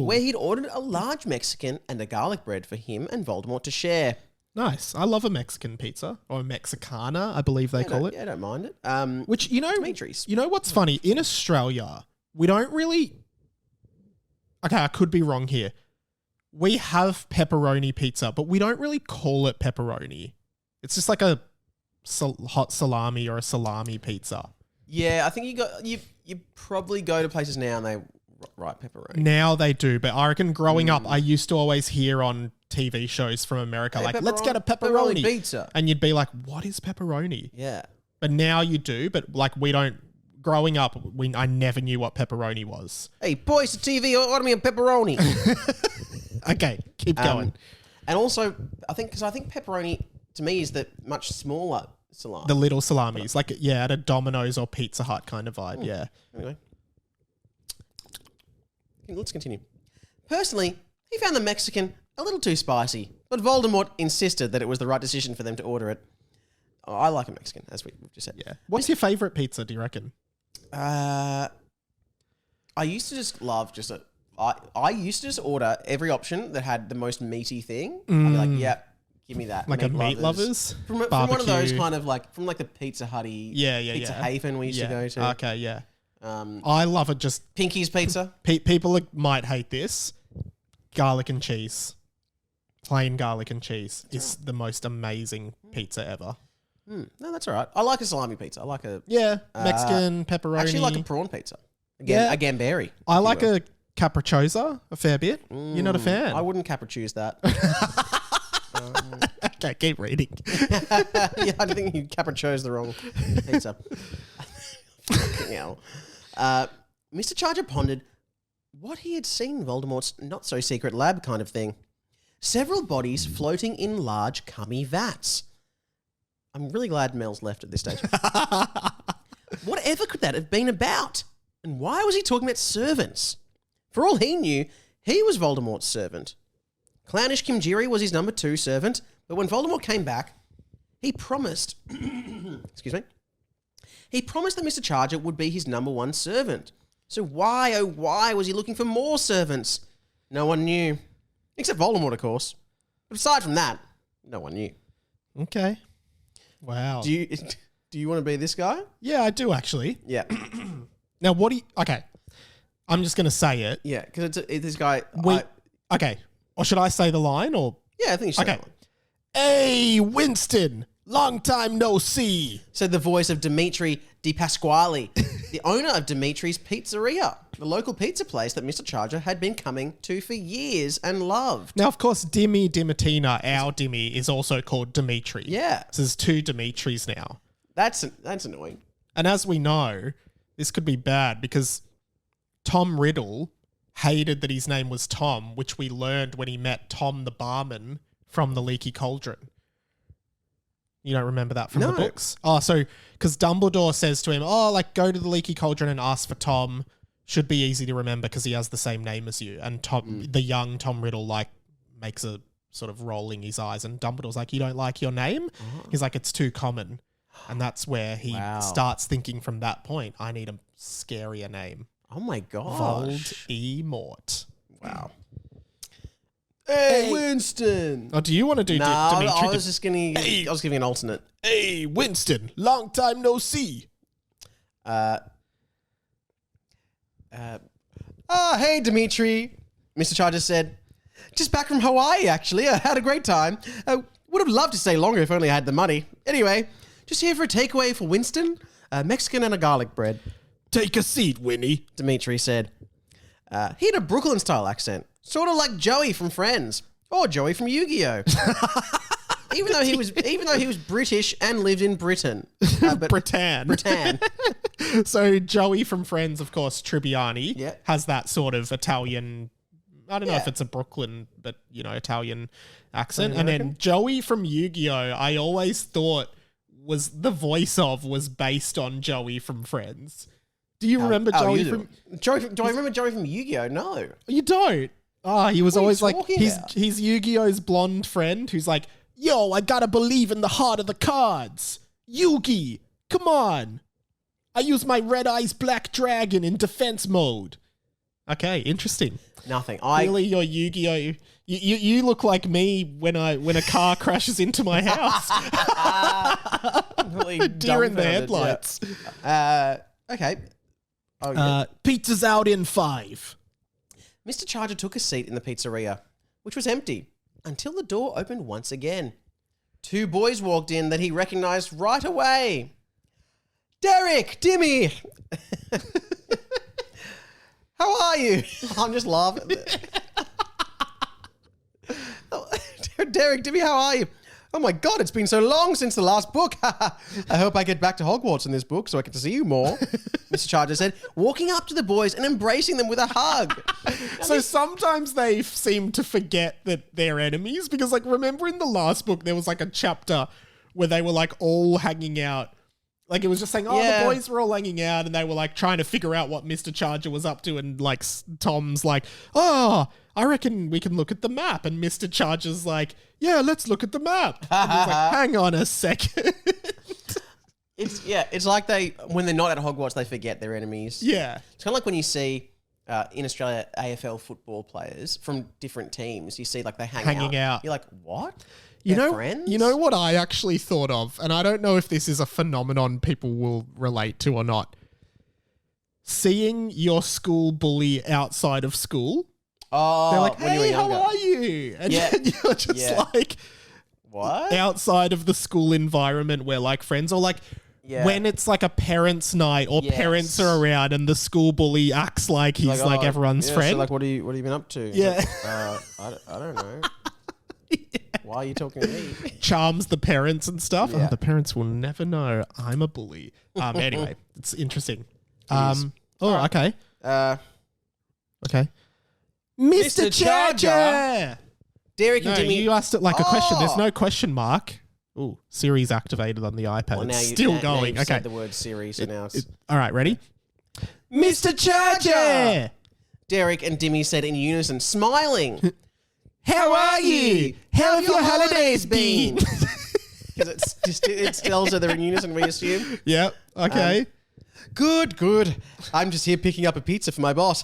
Speaker 2: where he'd ordered a large Mexican and a garlic bread for him and Voldemort to share.
Speaker 1: Nice. I love a Mexican pizza, or a Mexicana, I believe they call it.
Speaker 2: Yeah, I don't mind it.
Speaker 1: Which,
Speaker 2: Dimitri's.
Speaker 1: You know what's funny? In Australia, we don't really... Okay, I could be wrong here. We have pepperoni pizza, but we don't really call it pepperoni. It's just like a hot salami or a salami pizza.
Speaker 2: Yeah, I think you probably go to places now and they write pepperoni.
Speaker 1: Now they do, but I reckon growing up, I used to always hear on TV shows from America, like, let's get a pepperoni
Speaker 2: pizza.
Speaker 1: And you'd be like, what is pepperoni?
Speaker 2: Yeah.
Speaker 1: But now you do, but like we don't... Growing up, I never knew what pepperoni was.
Speaker 2: Hey, boys, the TV, order me a pepperoni.
Speaker 1: Okay, keep going.
Speaker 2: And also, I think pepperoni, to me, is the much smaller salami.
Speaker 1: The little salamis. Like, yeah, at a Domino's or Pizza Hut kind of vibe, yeah.
Speaker 2: Anyway. Let's continue. Personally, he found the Mexican a little too spicy, but Voldemort insisted that it was the right decision for them to order it. Oh, I like a Mexican, as we've just said.
Speaker 1: Yeah. What's your favourite pizza, do you reckon?
Speaker 2: I used to just love I used to just order every option that had the most meaty thing. I'd be like, yep. Give me that.
Speaker 1: Like a meat lovers?
Speaker 2: From one of those kind of like, from like the Pizza Hutty. Pizza Haven we used to go to.
Speaker 1: Okay, yeah. I love it just...
Speaker 2: Pinky's Pizza.
Speaker 1: People might hate this. Garlic and cheese. Plain garlic and cheese is the most amazing pizza ever.
Speaker 2: No, that's all right. I like a salami pizza. I like a...
Speaker 1: Yeah, Mexican, pepperoni.
Speaker 2: I actually like a prawn pizza. A gamberi.
Speaker 1: I like a capricciosa a fair bit. You're not a fan?
Speaker 2: I wouldn't capricciose that.
Speaker 1: Okay, keep reading.
Speaker 2: Yeah, I think you capricciose the wrong pizza. Fucking hell. Mr. Charger pondered what he had seen in Voldemort's not-so-secret lab kind of thing. Several bodies floating in large, cummy vats. I'm really glad Mel's left at this stage. Whatever could that have been about? And why was he talking about servants? For all he knew, he was Voldemort's servant. Clownish Kimjiri was his number 2 servant, but when Voldemort came back, he promised... excuse me. He promised that Mr. Charger would be his number 1 servant. So why, oh why, was he looking for more servants? No one knew. Except Voldemort, of course. But aside from that, no one knew.
Speaker 1: Okay. Wow.
Speaker 2: Do you want to be this guy?
Speaker 1: Yeah, I do actually.
Speaker 2: Yeah.
Speaker 1: Now, what do you... Okay. I'm just going to say it.
Speaker 2: Yeah, because it's this guy...
Speaker 1: Okay. Or should I say the line or...
Speaker 2: Yeah, I think you should.
Speaker 1: Okay. Hey, Winston. Long time no see.
Speaker 2: Said the voice of Dimitri Di Pasquale, the owner of Dimitri's Pizzeria, the local pizza place that Mr. Charger had been coming to for years and loved.
Speaker 1: Now, of course, Dimmy Dimatina, our Dimmy, is also called Dimitri.
Speaker 2: Yeah.
Speaker 1: So there's 2 Dimitris now.
Speaker 2: That's annoying.
Speaker 1: And as we know, this could be bad because Tom Riddle hated that his name was Tom, which we learned when he met Tom the barman from the Leaky Cauldron. You don't remember that from the books? Oh, so because Dumbledore says to him, go to the Leaky Cauldron and ask for Tom. Should be easy to remember because he has the same name as you. And the young Tom Riddle, makes a sort of rolling his eyes. And Dumbledore's like, you don't like your name? Oh. He's like, it's too common. And that's where he starts thinking from that point, I need a scarier name.
Speaker 2: Oh my gosh.
Speaker 1: Voldemort.
Speaker 2: Wow. Hey, Winston.
Speaker 1: Oh, do you want to do Dimitri?
Speaker 2: I was just going to... I was giving an alternate.
Speaker 1: Hey, Winston. Long time no see.
Speaker 2: Hey, Dimitri. Mr. Charger said, just back from Hawaii, actually. I had a great time. Would have loved to stay longer if only I had the money. Anyway, just here for a takeaway for Winston. Mexican and a garlic bread.
Speaker 1: Take a seat, Winnie.
Speaker 2: Dimitri said. He had a Brooklyn-style accent. Sort of like Joey from Friends. Or Joey from Yu-Gi-Oh! even though he was British and lived in Britain. Britain.
Speaker 1: So Joey from Friends, of course, Tribbiani, has that sort of Italian... I don't know if it's a Brooklyn, but, Italian accent. And then Joey from Yu-Gi-Oh! I always thought was based on Joey from Friends. Do you remember Joey from...
Speaker 2: Do I remember Joey from Yu-Gi-Oh? No.
Speaker 1: You don't? He was always like...
Speaker 2: He's
Speaker 1: Yu-Gi-Oh's blonde friend who's like, yo, I gotta believe in the heart of the cards. Yugi, come on. I use my red eyes black dragon in defense mode. Okay, interesting.
Speaker 2: Nothing.
Speaker 1: Really, your Yu-Gi-Oh... You look like me when a car crashes into my house.
Speaker 2: Really
Speaker 1: deer in the headlights.
Speaker 2: Yeah. Okay.
Speaker 1: Pizza's out in 5.
Speaker 2: Mr. Charger took a seat in the pizzeria, which was empty, until the door opened once again. 2 boys walked in that he recognized right away. Derrick, Dimmy! How are you? I'm just laughing. Derrick, Dimmy, how are you? Oh my God, it's been so long since the last book. I hope I get back to Hogwarts in this book so I get to see you more, Mr. Charger said, walking up to the boys and embracing them with a hug.
Speaker 1: So sometimes they seem to forget that they're enemies because, remember in the last book, there was a chapter where they were all hanging out. It was just saying, the boys were all hanging out and they were trying to figure out what Mr. Charger was up to. And Tom's like, I reckon we can look at the map. And Mr. Charger's like, yeah, let's look at the map. And he's like, hang on a second.
Speaker 2: It's like when they're not at Hogwarts, they forget their enemies.
Speaker 1: Yeah.
Speaker 2: It's kind of like when you see in Australia, AFL football players from different teams. You see, like they
Speaker 1: Hanging out.
Speaker 2: You're like, what?
Speaker 1: You
Speaker 2: They're
Speaker 1: know,
Speaker 2: friends?
Speaker 1: you know what I actually thought of, and I don't know if this is a phenomenon people will relate to or not. Seeing your school bully outside of school.
Speaker 2: Oh,
Speaker 1: They're like,
Speaker 2: when you were
Speaker 1: hey, how
Speaker 2: younger.
Speaker 1: are you? And
Speaker 2: Yeah.
Speaker 1: then you're just like,
Speaker 2: What?
Speaker 1: outside of the school environment where like friends or like
Speaker 2: Yeah.
Speaker 1: when it's like a parents' night or
Speaker 2: Yes.
Speaker 1: parents are around and the school bully acts like he's like
Speaker 2: oh,
Speaker 1: everyone's
Speaker 2: yeah,
Speaker 1: friend.
Speaker 2: So like, what have you been up to?
Speaker 1: Yeah.
Speaker 2: Like, I don't know. Why are you talking to me?
Speaker 1: Charms the parents and stuff.
Speaker 2: Yeah.
Speaker 1: Oh, the parents will never know I'm a bully. Anyway, it's interesting. Okay. Okay. Mr. Charger!
Speaker 2: Derrick
Speaker 1: No,
Speaker 2: and Dimmy.
Speaker 1: you asked it like a question. There's
Speaker 2: Oh.
Speaker 1: no question mark. Ooh, Siri's activated on the iPad.
Speaker 2: Well,
Speaker 1: it's still going.
Speaker 2: Now you've
Speaker 1: Okay.
Speaker 2: said the word Siri, so now it's...
Speaker 1: All right, ready? Mr. Charger!
Speaker 2: Derrick and Dimmy said in unison, smiling.
Speaker 1: How are you? How have your holidays been?
Speaker 2: Because it tells her they're in unison, we assume.
Speaker 1: Yep. Okay.
Speaker 2: Good. I'm just here picking up a pizza for my boss.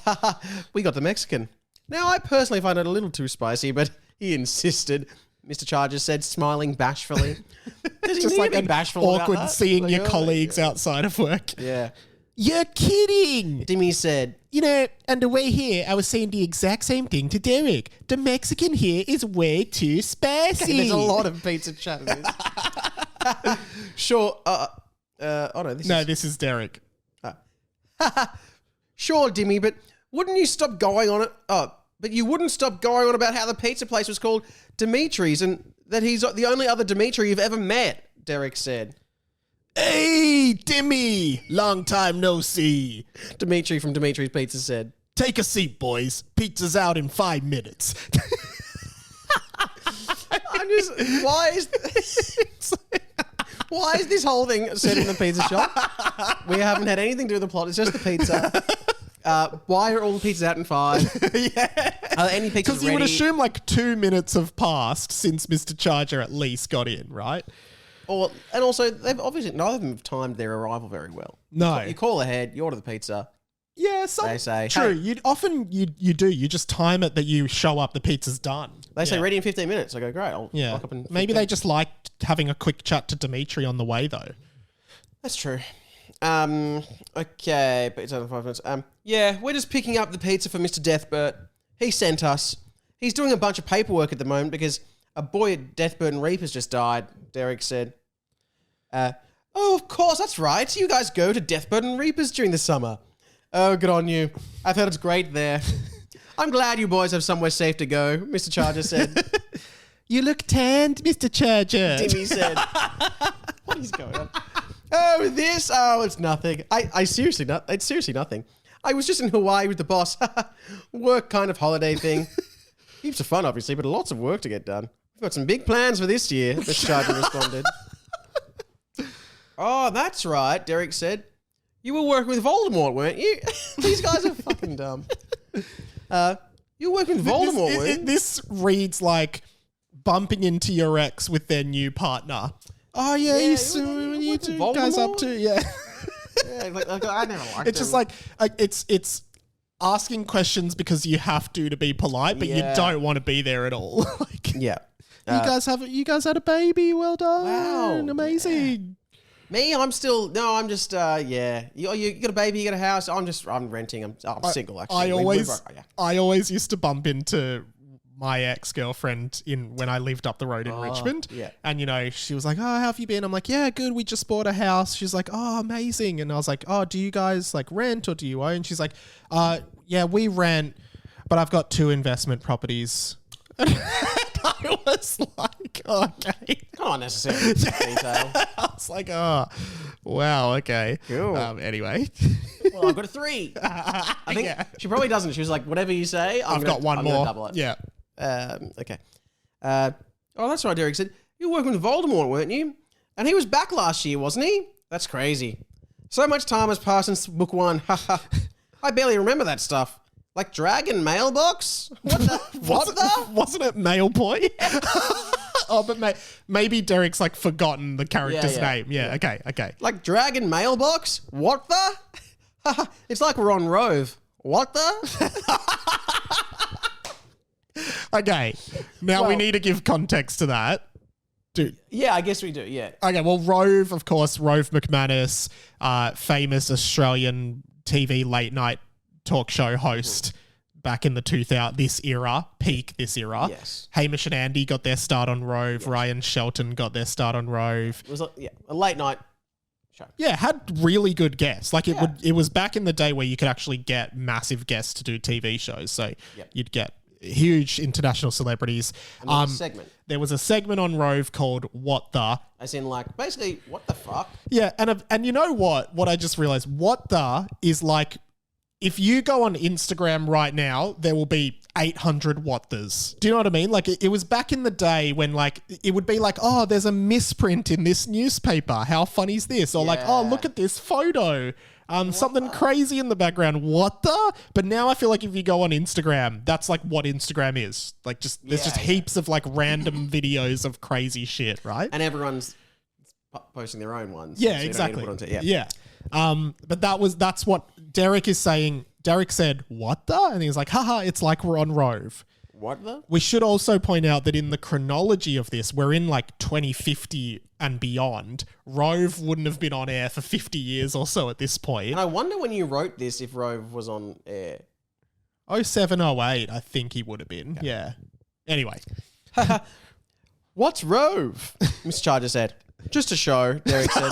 Speaker 2: We got the Mexican. Now, I personally find it a little too spicy, but he insisted. Mr. Charger said, smiling bashfully. Does he
Speaker 1: Just
Speaker 2: need
Speaker 1: like
Speaker 2: to be
Speaker 1: an
Speaker 2: bashful about
Speaker 1: awkward
Speaker 2: that?
Speaker 1: seeing
Speaker 2: Like,
Speaker 1: your colleagues outside of work.
Speaker 2: Yeah.
Speaker 1: You're kidding.
Speaker 2: Dimmy said,
Speaker 1: You know, on the way here, I was saying the exact same thing to Derrick. The Mexican here is way too spicy.
Speaker 2: there's a lot of pizza chat in this. Sure. Oh no,
Speaker 1: This is Derrick.
Speaker 2: Sure, Dimmy, but wouldn't you stop going on it? But you wouldn't stop going on about how the pizza place was called Dimitri's and that he's the only other Dimitri you've ever met, Derrick said.
Speaker 1: Hey, Dimmy. Long time no see.
Speaker 2: Dimitri from Dimitri's Pizza said.
Speaker 1: Take a seat, boys. Pizza's out in 5 minutes.
Speaker 2: Why is this whole thing set in the pizza shop? We haven't had anything to do with the plot. It's just the pizza. Why are all the pizzas out in 5?
Speaker 1: Yeah.
Speaker 2: Are there any pizzas
Speaker 1: Because you
Speaker 2: ready?
Speaker 1: would assume like 2 minutes have passed since Mr. Charger at least got in, right?
Speaker 2: And also, they've obviously neither of them have timed their arrival very well.
Speaker 1: No.
Speaker 2: You call ahead, you order the pizza.
Speaker 1: Yeah,
Speaker 2: They say,
Speaker 1: true.
Speaker 2: hey.
Speaker 1: You do. You just time it that you show up, the pizza's done.
Speaker 2: They say ready in 15 minutes. I go, great. I'll rock up in 15.
Speaker 1: Maybe they just liked having a quick chat to Dimitri on the way, though.
Speaker 2: That's true. Okay, but it's only 5 minutes. Yeah, we're just picking up the pizza for Mr. Deathbert. He sent us. He's doing a bunch of paperwork at the moment because a boy at Deathbert and Reaper's just died, Derrick said. Oh, of course, that's right. You guys go to Deathbert and Reaper's during the summer. Oh, good on you. I've heard it's great there. I'm glad you boys have somewhere safe to go, Mr. Charger said.
Speaker 1: You look tanned, Mr. Charger.
Speaker 2: Dimmy said. What is going on? Oh, this? Oh, it's nothing. It's seriously nothing. I was just in Hawaii with the boss. Work kind of holiday thing. Heaps of fun, obviously, but lots of work to get done. We've got some big plans for this year, Mr. Charger responded. Oh, that's right, Derrick said. You were working with Voldemort, weren't you? These guys are fucking dumb. You were working with Voldemort, weren't you?
Speaker 1: This reads like bumping into your ex with their new partner. Oh, yeah, you two guys up to, yeah.
Speaker 2: Yeah, I never liked
Speaker 1: It's just like, it's asking questions because you have to be polite, but you don't want to be there at all. Like,
Speaker 2: yeah.
Speaker 1: you guys had a baby. Well done.
Speaker 2: Wow.
Speaker 1: Amazing.
Speaker 2: Me, I'm just, yeah. You got a baby, you got a house. I'm renting. I'm single, actually.
Speaker 1: I always used to bump into my ex-girlfriend when I lived up the road in Richmond.
Speaker 2: Yeah.
Speaker 1: And, she was like, oh, how have you been? I'm like, yeah, good. We just bought a house. She's like, oh, amazing. And I was like, oh, do you guys like rent or do you own? She's like, yeah, we rent, but I've got 2 investment properties. I was like, okay.
Speaker 2: Not necessarily detail.
Speaker 1: I was like, oh, wow, okay.
Speaker 2: Cool.
Speaker 1: Anyway.
Speaker 2: Well, I've got a 3. I think she probably doesn't. She was like, whatever you say,
Speaker 1: I've got one more.
Speaker 2: Double it.
Speaker 1: Yeah.
Speaker 2: Okay. Oh, that's right, Derrick said. You were working with Voldemort, weren't you? And he was back last year, wasn't he? That's crazy. So much time has passed since book 1. I barely remember that stuff. Like Dragon Mailbox?
Speaker 1: Wasn't it Mail Boy? Oh, but maybe Derrick's like forgotten the character's name. Yeah, okay.
Speaker 2: Like Dragon Mailbox? What the? It's like we're on Rove. What the?
Speaker 1: Okay, now we
Speaker 2: Well-
Speaker 1: need to give context to that. Dude.
Speaker 2: Yeah, I guess we do. Yeah.
Speaker 1: Okay, well, Rove, of course, Rove McManus, famous Australian TV late night talk show host back in the 2000s, this era.
Speaker 2: Yes.
Speaker 1: Hamish and Andy got their start on Rove. Yes. Ryan Shelton got their start on Rove.
Speaker 2: It was a late night show.
Speaker 1: Yeah, had really good guests. Like it was back in the day where you could actually get massive guests to do TV shows. So you'd get huge international celebrities. There was a segment on Rove called What The?
Speaker 2: As in, like, basically, what the fuck?
Speaker 1: Yeah, and you know what? What I just realized, What The is like, if you go on Instagram right now, there will be 800 What The's. Do you know what I mean? Like, it was back in the day when, like, it would be like, oh, there's a misprint in this newspaper. How funny is this? Or like, oh, look at this photo. Something crazy in the background. What the? But now I feel like if you go on Instagram, that's like what Instagram is. Like there's just heaps of like random videos of crazy shit, right?
Speaker 2: And everyone's posting their own ones.
Speaker 1: Yeah,
Speaker 2: so
Speaker 1: exactly.
Speaker 2: Yeah.
Speaker 1: But that's what Derrick is saying. Derrick said, what the? And he was like, haha, it's like we're on Rove.
Speaker 2: What the?
Speaker 1: We should also point out that in the chronology of this, we're in like 2050 and beyond. Rove wouldn't have been on air for 50 years or so at this point.
Speaker 2: And I wonder when you wrote this if Rove was on air.
Speaker 1: 07, 08, I think he would have been. Okay. Yeah. Anyway.
Speaker 2: What's Rove? Mr. Charger said. Just a show, Derrick said.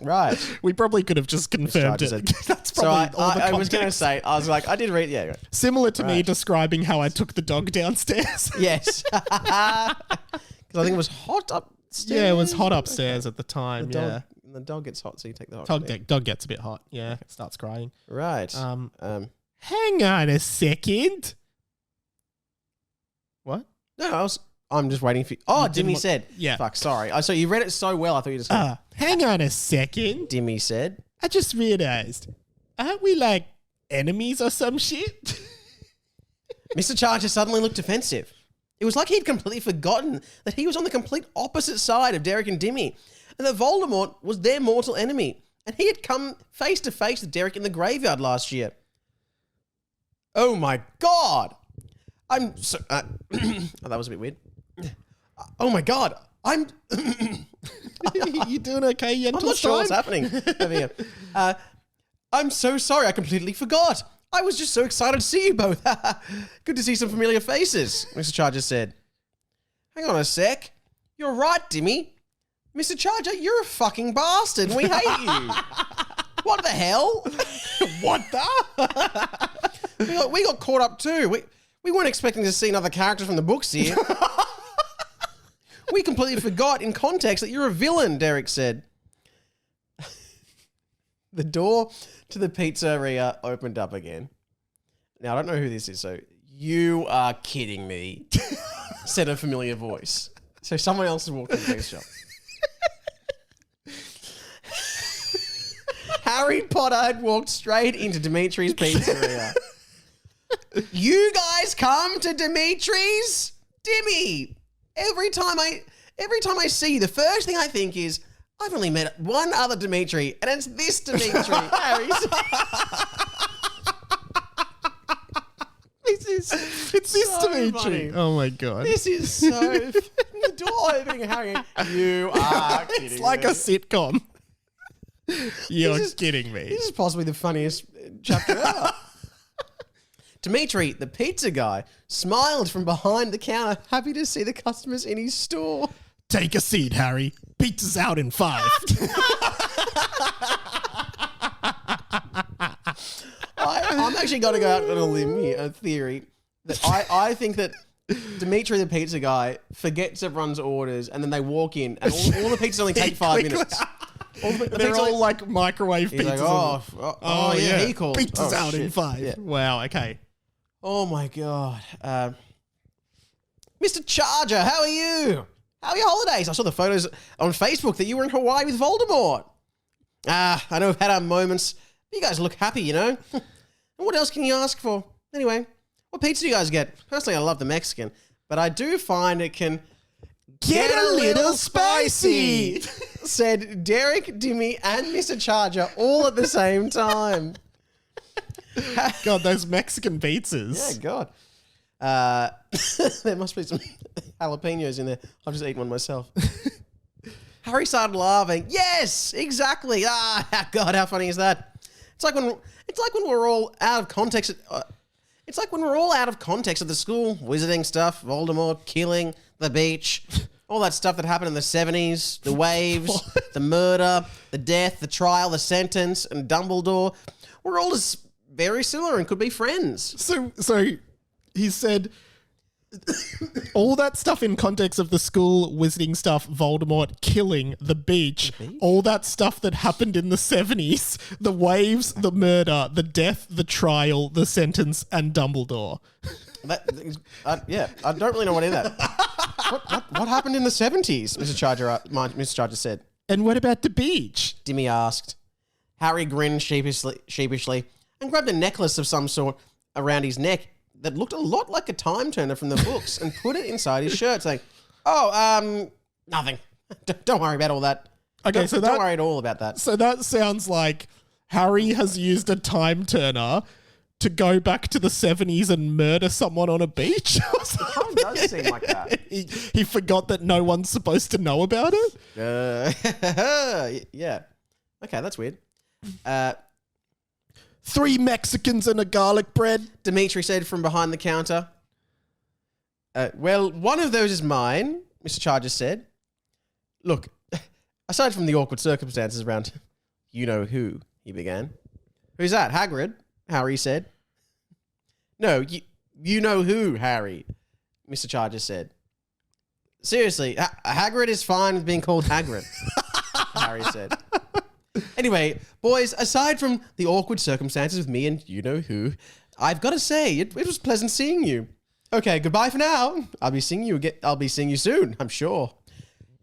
Speaker 2: Right.
Speaker 1: We probably could have just confirmed it. That's probably all the context.
Speaker 2: I was going to say, I was like, I did read, yeah.
Speaker 1: Similar to me describing how I took the dog downstairs.
Speaker 2: Yes. Because I think it was hot upstairs.
Speaker 1: Yeah, it was hot upstairs at the time,
Speaker 2: the dog gets hot, so you take the hot
Speaker 1: dog gets a bit hot, starts crying.
Speaker 2: Right.
Speaker 1: Hang on a second. What?
Speaker 2: No, I'm just waiting for you. Oh, Dimmy said.
Speaker 1: Yeah.
Speaker 2: Fuck, sorry. So you read it so well, I thought you just said.
Speaker 1: Hang on a second.
Speaker 2: Dimmy said.
Speaker 1: I just realized, aren't we like enemies or some shit?
Speaker 2: Mr. Charger suddenly looked defensive. It was like he'd completely forgotten that he was on the complete opposite side of Derrick and Dimmy, and that Voldemort was their mortal enemy, and he had come face to face with Derrick in the graveyard last year. Oh my God. I'm so... oh, that was a bit weird. Oh my God. I'm...
Speaker 1: You doing okay, Yentl?
Speaker 2: I'm not sure what's happening over here. I'm so sorry. I completely forgot. I was just so excited to see you both. Good to see some familiar faces, Mr. Charger said. Hang on a sec. You're right, Dimmy. Mr. Charger, you're a fucking bastard and we hate you. What the hell?
Speaker 1: What the?
Speaker 2: We got caught up too. We weren't expecting to see another character from the books here. We completely forgot in context that you're a villain, Derrick said. The door to the pizzeria opened up again. Now, I don't know who this is, so you are kidding me, said a familiar voice. So someone else has walked into the pizza shop. Harry Potter had walked straight into Dimitri's pizzeria. You guys come to Dimitri's? Dimmy! Every time I see you, the first thing I think is, I've only met one other Dimitri, and it's this Dimitri.
Speaker 1: It's this so Dimitri. Funny. Oh my God.
Speaker 2: This is so... the door opening, Harry. You are kidding me.
Speaker 1: It's like a sitcom. You're kidding me.
Speaker 2: This is possibly the funniest chapter ever. Dimitri, the pizza guy, smiled from behind the counter, happy to see the customers in his store.
Speaker 1: Take a seat, Harry. Pizza's out in 5.
Speaker 2: I'm actually going to go out on a limb here, a theory. That I think that Dimitri, the pizza guy, forgets everyone's orders and then they walk in and all the pizzas only take 5 minutes.
Speaker 1: They're all like microwave pizzas.
Speaker 2: Like, oh, yeah, he called.
Speaker 1: Pizza's out in 5. Yeah. Wow, okay.
Speaker 2: Oh my God. Mr. Charger, how are you? How are your holidays? I saw the photos on Facebook that you were in Hawaii with Voldemort. I know we've had our moments, but you guys look happy, you know? And what else can you ask for? Anyway, what pizza do you guys get? Personally, I love the Mexican, but I do find it can get a little spicy, said Derrick, Dimmy, and Mr. Charger all at the same time.
Speaker 1: God, those Mexican pizzas.
Speaker 2: Yeah, God. There must be some jalapenos in there. I've just eaten one myself. Harry started laughing. Yes, exactly. God, how funny is that? It's like when we're all out of context. It's like when we're all out of context at the school, wizarding stuff, Voldemort, killing, the beach, all that stuff that happened in the 70s, the waves, the murder, the death, the trial, the sentence, and Dumbledore. We're all just very similar and could be friends.
Speaker 1: So he said all that stuff in context of the school, wizarding stuff, Voldemort, killing, the beach, all that stuff that happened in the 70s, the waves, the murder, the death, the trial, the sentence, and Dumbledore.
Speaker 2: Yeah, I don't really know what in that. What happened in the 70s, Mr. Charger said.
Speaker 1: And what about the beach?
Speaker 2: Dimmy asked. Harry grinned sheepishly and grabbed a necklace of some sort around his neck that looked a lot like a time turner from the books and put it inside his shirt, saying, nothing. Don't worry about all that.
Speaker 1: Okay,
Speaker 2: don't worry at all about that.
Speaker 1: So that sounds like Harry has used a time turner to go back to the 70s and murder someone on a beach.
Speaker 2: It does seem like that.
Speaker 1: He forgot that no one's supposed to know about it?
Speaker 2: Yeah. Okay, that's weird.
Speaker 1: 3 Mexicans and a garlic bread.
Speaker 2: Dimitri said from behind the counter. Well, one of those is mine, Mr. Charger said. Look, aside from the awkward circumstances around you-know-who, he began. Who's that, Hagrid? Harry said. No, you know who, Harry, Mr. Charger said. Seriously, Hagrid is fine with being called Hagrid, Harry said. Anyway, boys, aside from the awkward circumstances with me and you-know-who, I've got to say, it was pleasant seeing you. Okay, goodbye for now. I'll be seeing you soon, I'm sure.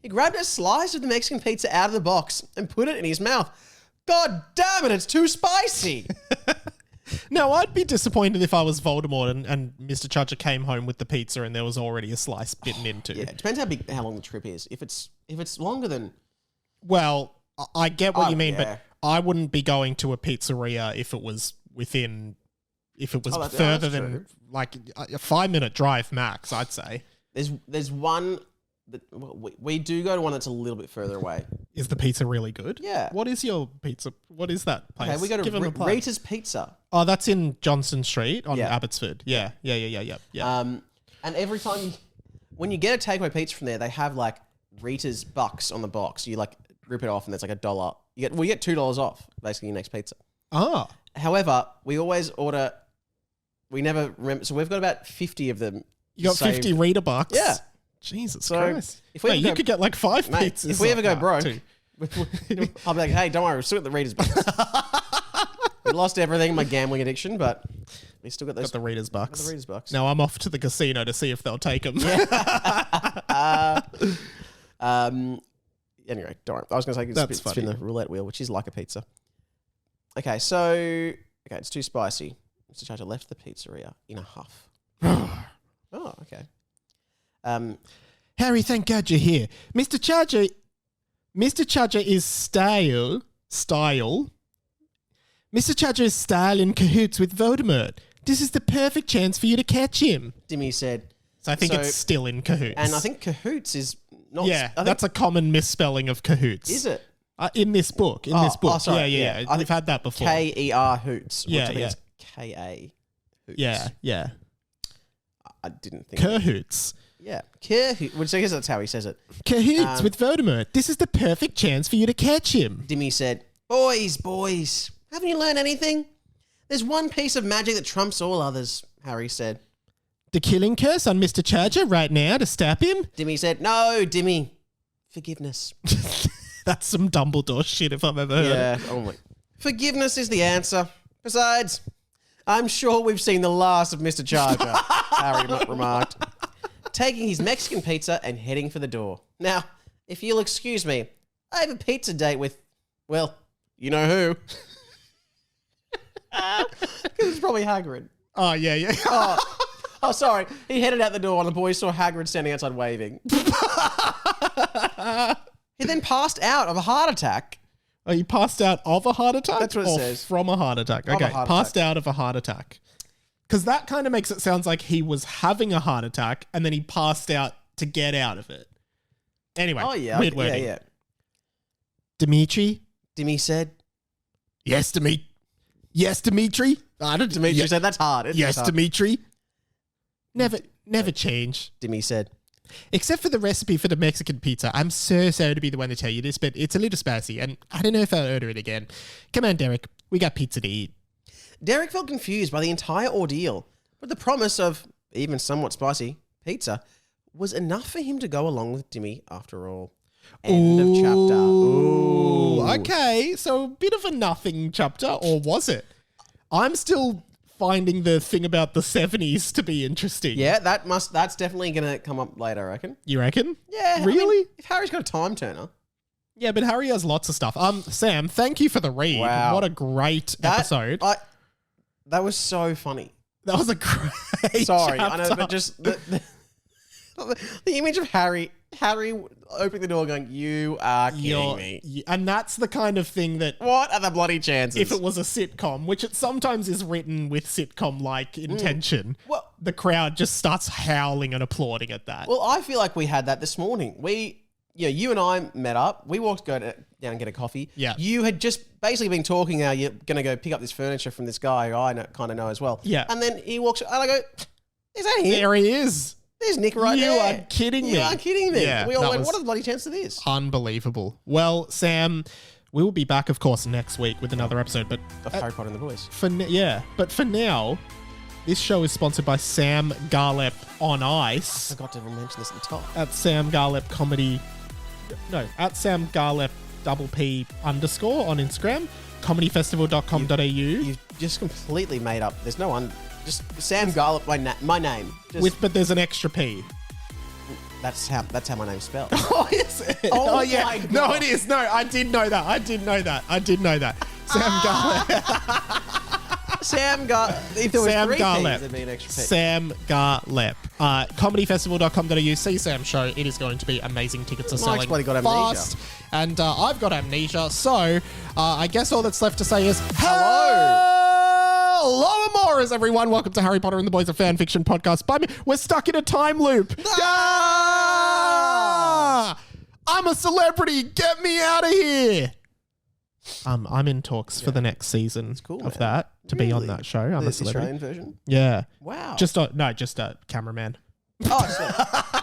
Speaker 2: He grabbed a slice of the Mexican pizza out of the box and put it in his mouth. God damn it, it's too spicy.
Speaker 1: Now, I'd be disappointed if I was Voldemort and Mr. Charger came home with the pizza and there was already a slice bitten into.
Speaker 2: Yeah, it depends how long the trip is. If it's longer than...
Speaker 1: Well, I get what you mean,
Speaker 2: yeah.
Speaker 1: but I wouldn't be going to a pizzeria if it was further than like a 5-minute drive max, I'd say.
Speaker 2: There's one... We do go to one that's a little bit further away.
Speaker 1: Is the pizza really good?
Speaker 2: Yeah.
Speaker 1: What is your pizza? What is that place?
Speaker 2: Okay, we go to Rita's Pizza.
Speaker 1: Oh, that's in Johnson Street on
Speaker 2: Yeah.
Speaker 1: Abbotsford. Yeah.
Speaker 2: And every time when you get a takeaway pizza from there, they have like Rita's Bucks on the box. You like rip it off and there's like $1. You get $2 off basically your next pizza.
Speaker 1: Ah.
Speaker 2: However, we always order. We never remember. So we've got about 50 of them.
Speaker 1: You got 50 Rita bucks?
Speaker 2: Yeah.
Speaker 1: Jesus
Speaker 2: So,
Speaker 1: Christ.
Speaker 2: if we ever
Speaker 1: you
Speaker 2: go-
Speaker 1: could get like 5
Speaker 2: Mate,
Speaker 1: pizzas.
Speaker 2: if we ever go
Speaker 1: like that,
Speaker 2: broke,
Speaker 1: too.
Speaker 2: I'll be like, hey, don't worry, we're still at the Reader's Bucks. We lost everything, my gambling addiction, but we still got those.
Speaker 1: Got the Reader's bucks.
Speaker 2: The Reader's Bucks.
Speaker 1: Now I'm off to the casino to see if they'll take them.
Speaker 2: Anyway, don't worry. I was going to say
Speaker 1: That's
Speaker 2: spin the roulette wheel, which is like a pizza. Okay, it's too spicy. Mr. Charger left the pizzeria in a huff. Oh, okay.
Speaker 1: Harry, thank God you're here. Mr. Charger is style. Mr. Charger is style in cahoots with Voldemort. This is the perfect chance for you to catch him.
Speaker 2: Dimmy said.
Speaker 1: So I think it's still in cahoots.
Speaker 2: And I think cahoots is not...
Speaker 1: Yeah, that's a common misspelling of cahoots.
Speaker 2: Is it?
Speaker 1: In this book.
Speaker 2: Oh, sorry,
Speaker 1: Yeah. We've had that before.
Speaker 2: K-E-R hoots. Which
Speaker 1: Yeah,
Speaker 2: I think
Speaker 1: yeah.
Speaker 2: is K-A hoots.
Speaker 1: Yeah.
Speaker 2: I didn't think...
Speaker 1: Cahoots.
Speaker 2: Yeah. Cahoot, which I guess that's how he says it.
Speaker 1: Cahoots with Voldemort. This is the perfect chance for you to catch him.
Speaker 2: Dimmy said, Boys, haven't you learned anything? There's one piece of magic that trumps all others, Harry said.
Speaker 1: The killing curse on Mr. Charger right now to stab him?
Speaker 2: Dimmy said, no, Dimmy. Forgiveness.
Speaker 1: That's some Dumbledore shit if I've ever heard it.
Speaker 2: Yeah. Oh my. Forgiveness is the answer. Besides, I'm sure we've seen the last of Mr. Charger, Harry remarked, taking his Mexican pizza and heading for the door. Now, if you'll excuse me, I have a pizza date with, well, you know who. It's probably Hagrid.
Speaker 1: Oh, yeah.
Speaker 2: Oh, sorry. He headed out the door and the boys saw Hagrid standing outside waving. He then passed out of a heart attack
Speaker 1: Oh, he passed out of a heart attack?
Speaker 2: That's what it
Speaker 1: or
Speaker 2: says.
Speaker 1: From a heart attack.
Speaker 2: Of a
Speaker 1: Okay,
Speaker 2: heart
Speaker 1: passed
Speaker 2: attack.
Speaker 1: out of a heart attack. Because that kind of makes it sound like he was having a heart attack and then he passed out to get out of it. Anyway,
Speaker 2: Oh, yeah.
Speaker 1: weird
Speaker 2: Yeah,
Speaker 1: wording.
Speaker 2: yeah.
Speaker 1: Dimitri?
Speaker 2: Dimmy said.
Speaker 1: Yes, Dimitri. Yes, Dimitri. I don't.
Speaker 2: Dimitri said, that's hard. It's
Speaker 1: Yes,
Speaker 2: hard.
Speaker 1: Dimitri. Never change.
Speaker 2: Dimmy said.
Speaker 1: Except for the recipe for the Mexican pizza. I'm so sorry to be the one to tell you this, but it's a little spicy, and I don't know if I'll order it again. Come on, Derek. We got pizza to eat.
Speaker 2: Derek felt confused by the entire ordeal, but the promise of even somewhat spicy pizza was enough for him to go along with Dimmy after all. End of chapter. Ooh.
Speaker 1: Okay, so a bit of a nothing chapter, or was it? I'm still finding the thing about the 70s to be interesting.
Speaker 2: Yeah, that's definitely going to come up later, I reckon.
Speaker 1: You reckon?
Speaker 2: Yeah. I
Speaker 1: Really?
Speaker 2: mean, if Harry's got a time turner.
Speaker 1: Yeah, but Harry has lots of stuff. Sam, thank you for the read.
Speaker 2: Wow.
Speaker 1: What a great episode.
Speaker 2: That was so funny.
Speaker 1: That was a great
Speaker 2: Sorry,
Speaker 1: chapter.
Speaker 2: I know, but just the image of Harry opening the door going, you are kidding me.
Speaker 1: And that's the kind of thing that
Speaker 2: What are the bloody chances?
Speaker 1: if it was a sitcom, which it sometimes is written with sitcom-like intention,
Speaker 2: Well-
Speaker 1: the crowd just starts howling and applauding at that.
Speaker 2: Well, I feel like we had that this morning. You and I met up. We down and get a coffee.
Speaker 1: Yeah.
Speaker 2: You had just basically been talking how you're going to go pick up this furniture from this guy who I kind of know as well.
Speaker 1: Yeah.
Speaker 2: And then he walks, and I go, is that him?
Speaker 1: There he is.
Speaker 2: There's Nick right
Speaker 1: You
Speaker 2: there.
Speaker 1: are kidding me.
Speaker 2: You are kidding me.
Speaker 1: Yeah,
Speaker 2: We all
Speaker 1: that
Speaker 2: went,
Speaker 1: was-
Speaker 2: what are the bloody chances of this?
Speaker 1: Unbelievable. Well, Sam, we will be back, of course, next week with another episode. But
Speaker 2: Of Harry Potter and the Boys.
Speaker 1: for now, this show is sponsored by Sam Garlep on Ice
Speaker 2: I forgot to mention this at the top.
Speaker 1: at Sam Garlep Comedy. No, at Sam Garlep _P_ on Instagram. Comedyfestival.com.au.
Speaker 2: You've just completely made up. There's no one. Just Sam Garlop, my name. Just,
Speaker 1: But there's an extra P.
Speaker 2: that's how my name's spelled.
Speaker 1: Oh, is it?
Speaker 2: Oh
Speaker 1: yeah.
Speaker 2: my God.
Speaker 1: No, it is. No, I did know that. Sam Garlep.
Speaker 2: Sam Garlop. If there was
Speaker 1: Sam
Speaker 2: three P's,
Speaker 1: Garlep.
Speaker 2: there'd be an extra P.
Speaker 1: Sam Garlep. Comedyfestival.com.au. See Sam's show. It is going to be amazing. Tickets are selling
Speaker 2: bloody got amnesia.
Speaker 1: fast. And I've got amnesia. So I guess all that's left to say is
Speaker 2: Hello.
Speaker 1: Hello, Amoras, everyone. Welcome to Harry Potter and the Boys of Fan Fiction podcast. By me, we're stuck in a time loop. Ah! I'm a celebrity. Get me out of here. I'm in talks for the next season
Speaker 2: cool,
Speaker 1: of
Speaker 2: man.
Speaker 1: that to be on
Speaker 2: Really?
Speaker 1: that show. I'm a
Speaker 2: The
Speaker 1: celebrity.
Speaker 2: Australian version?
Speaker 1: Yeah.
Speaker 2: Wow.
Speaker 1: Just a cameraman.
Speaker 2: Oh, so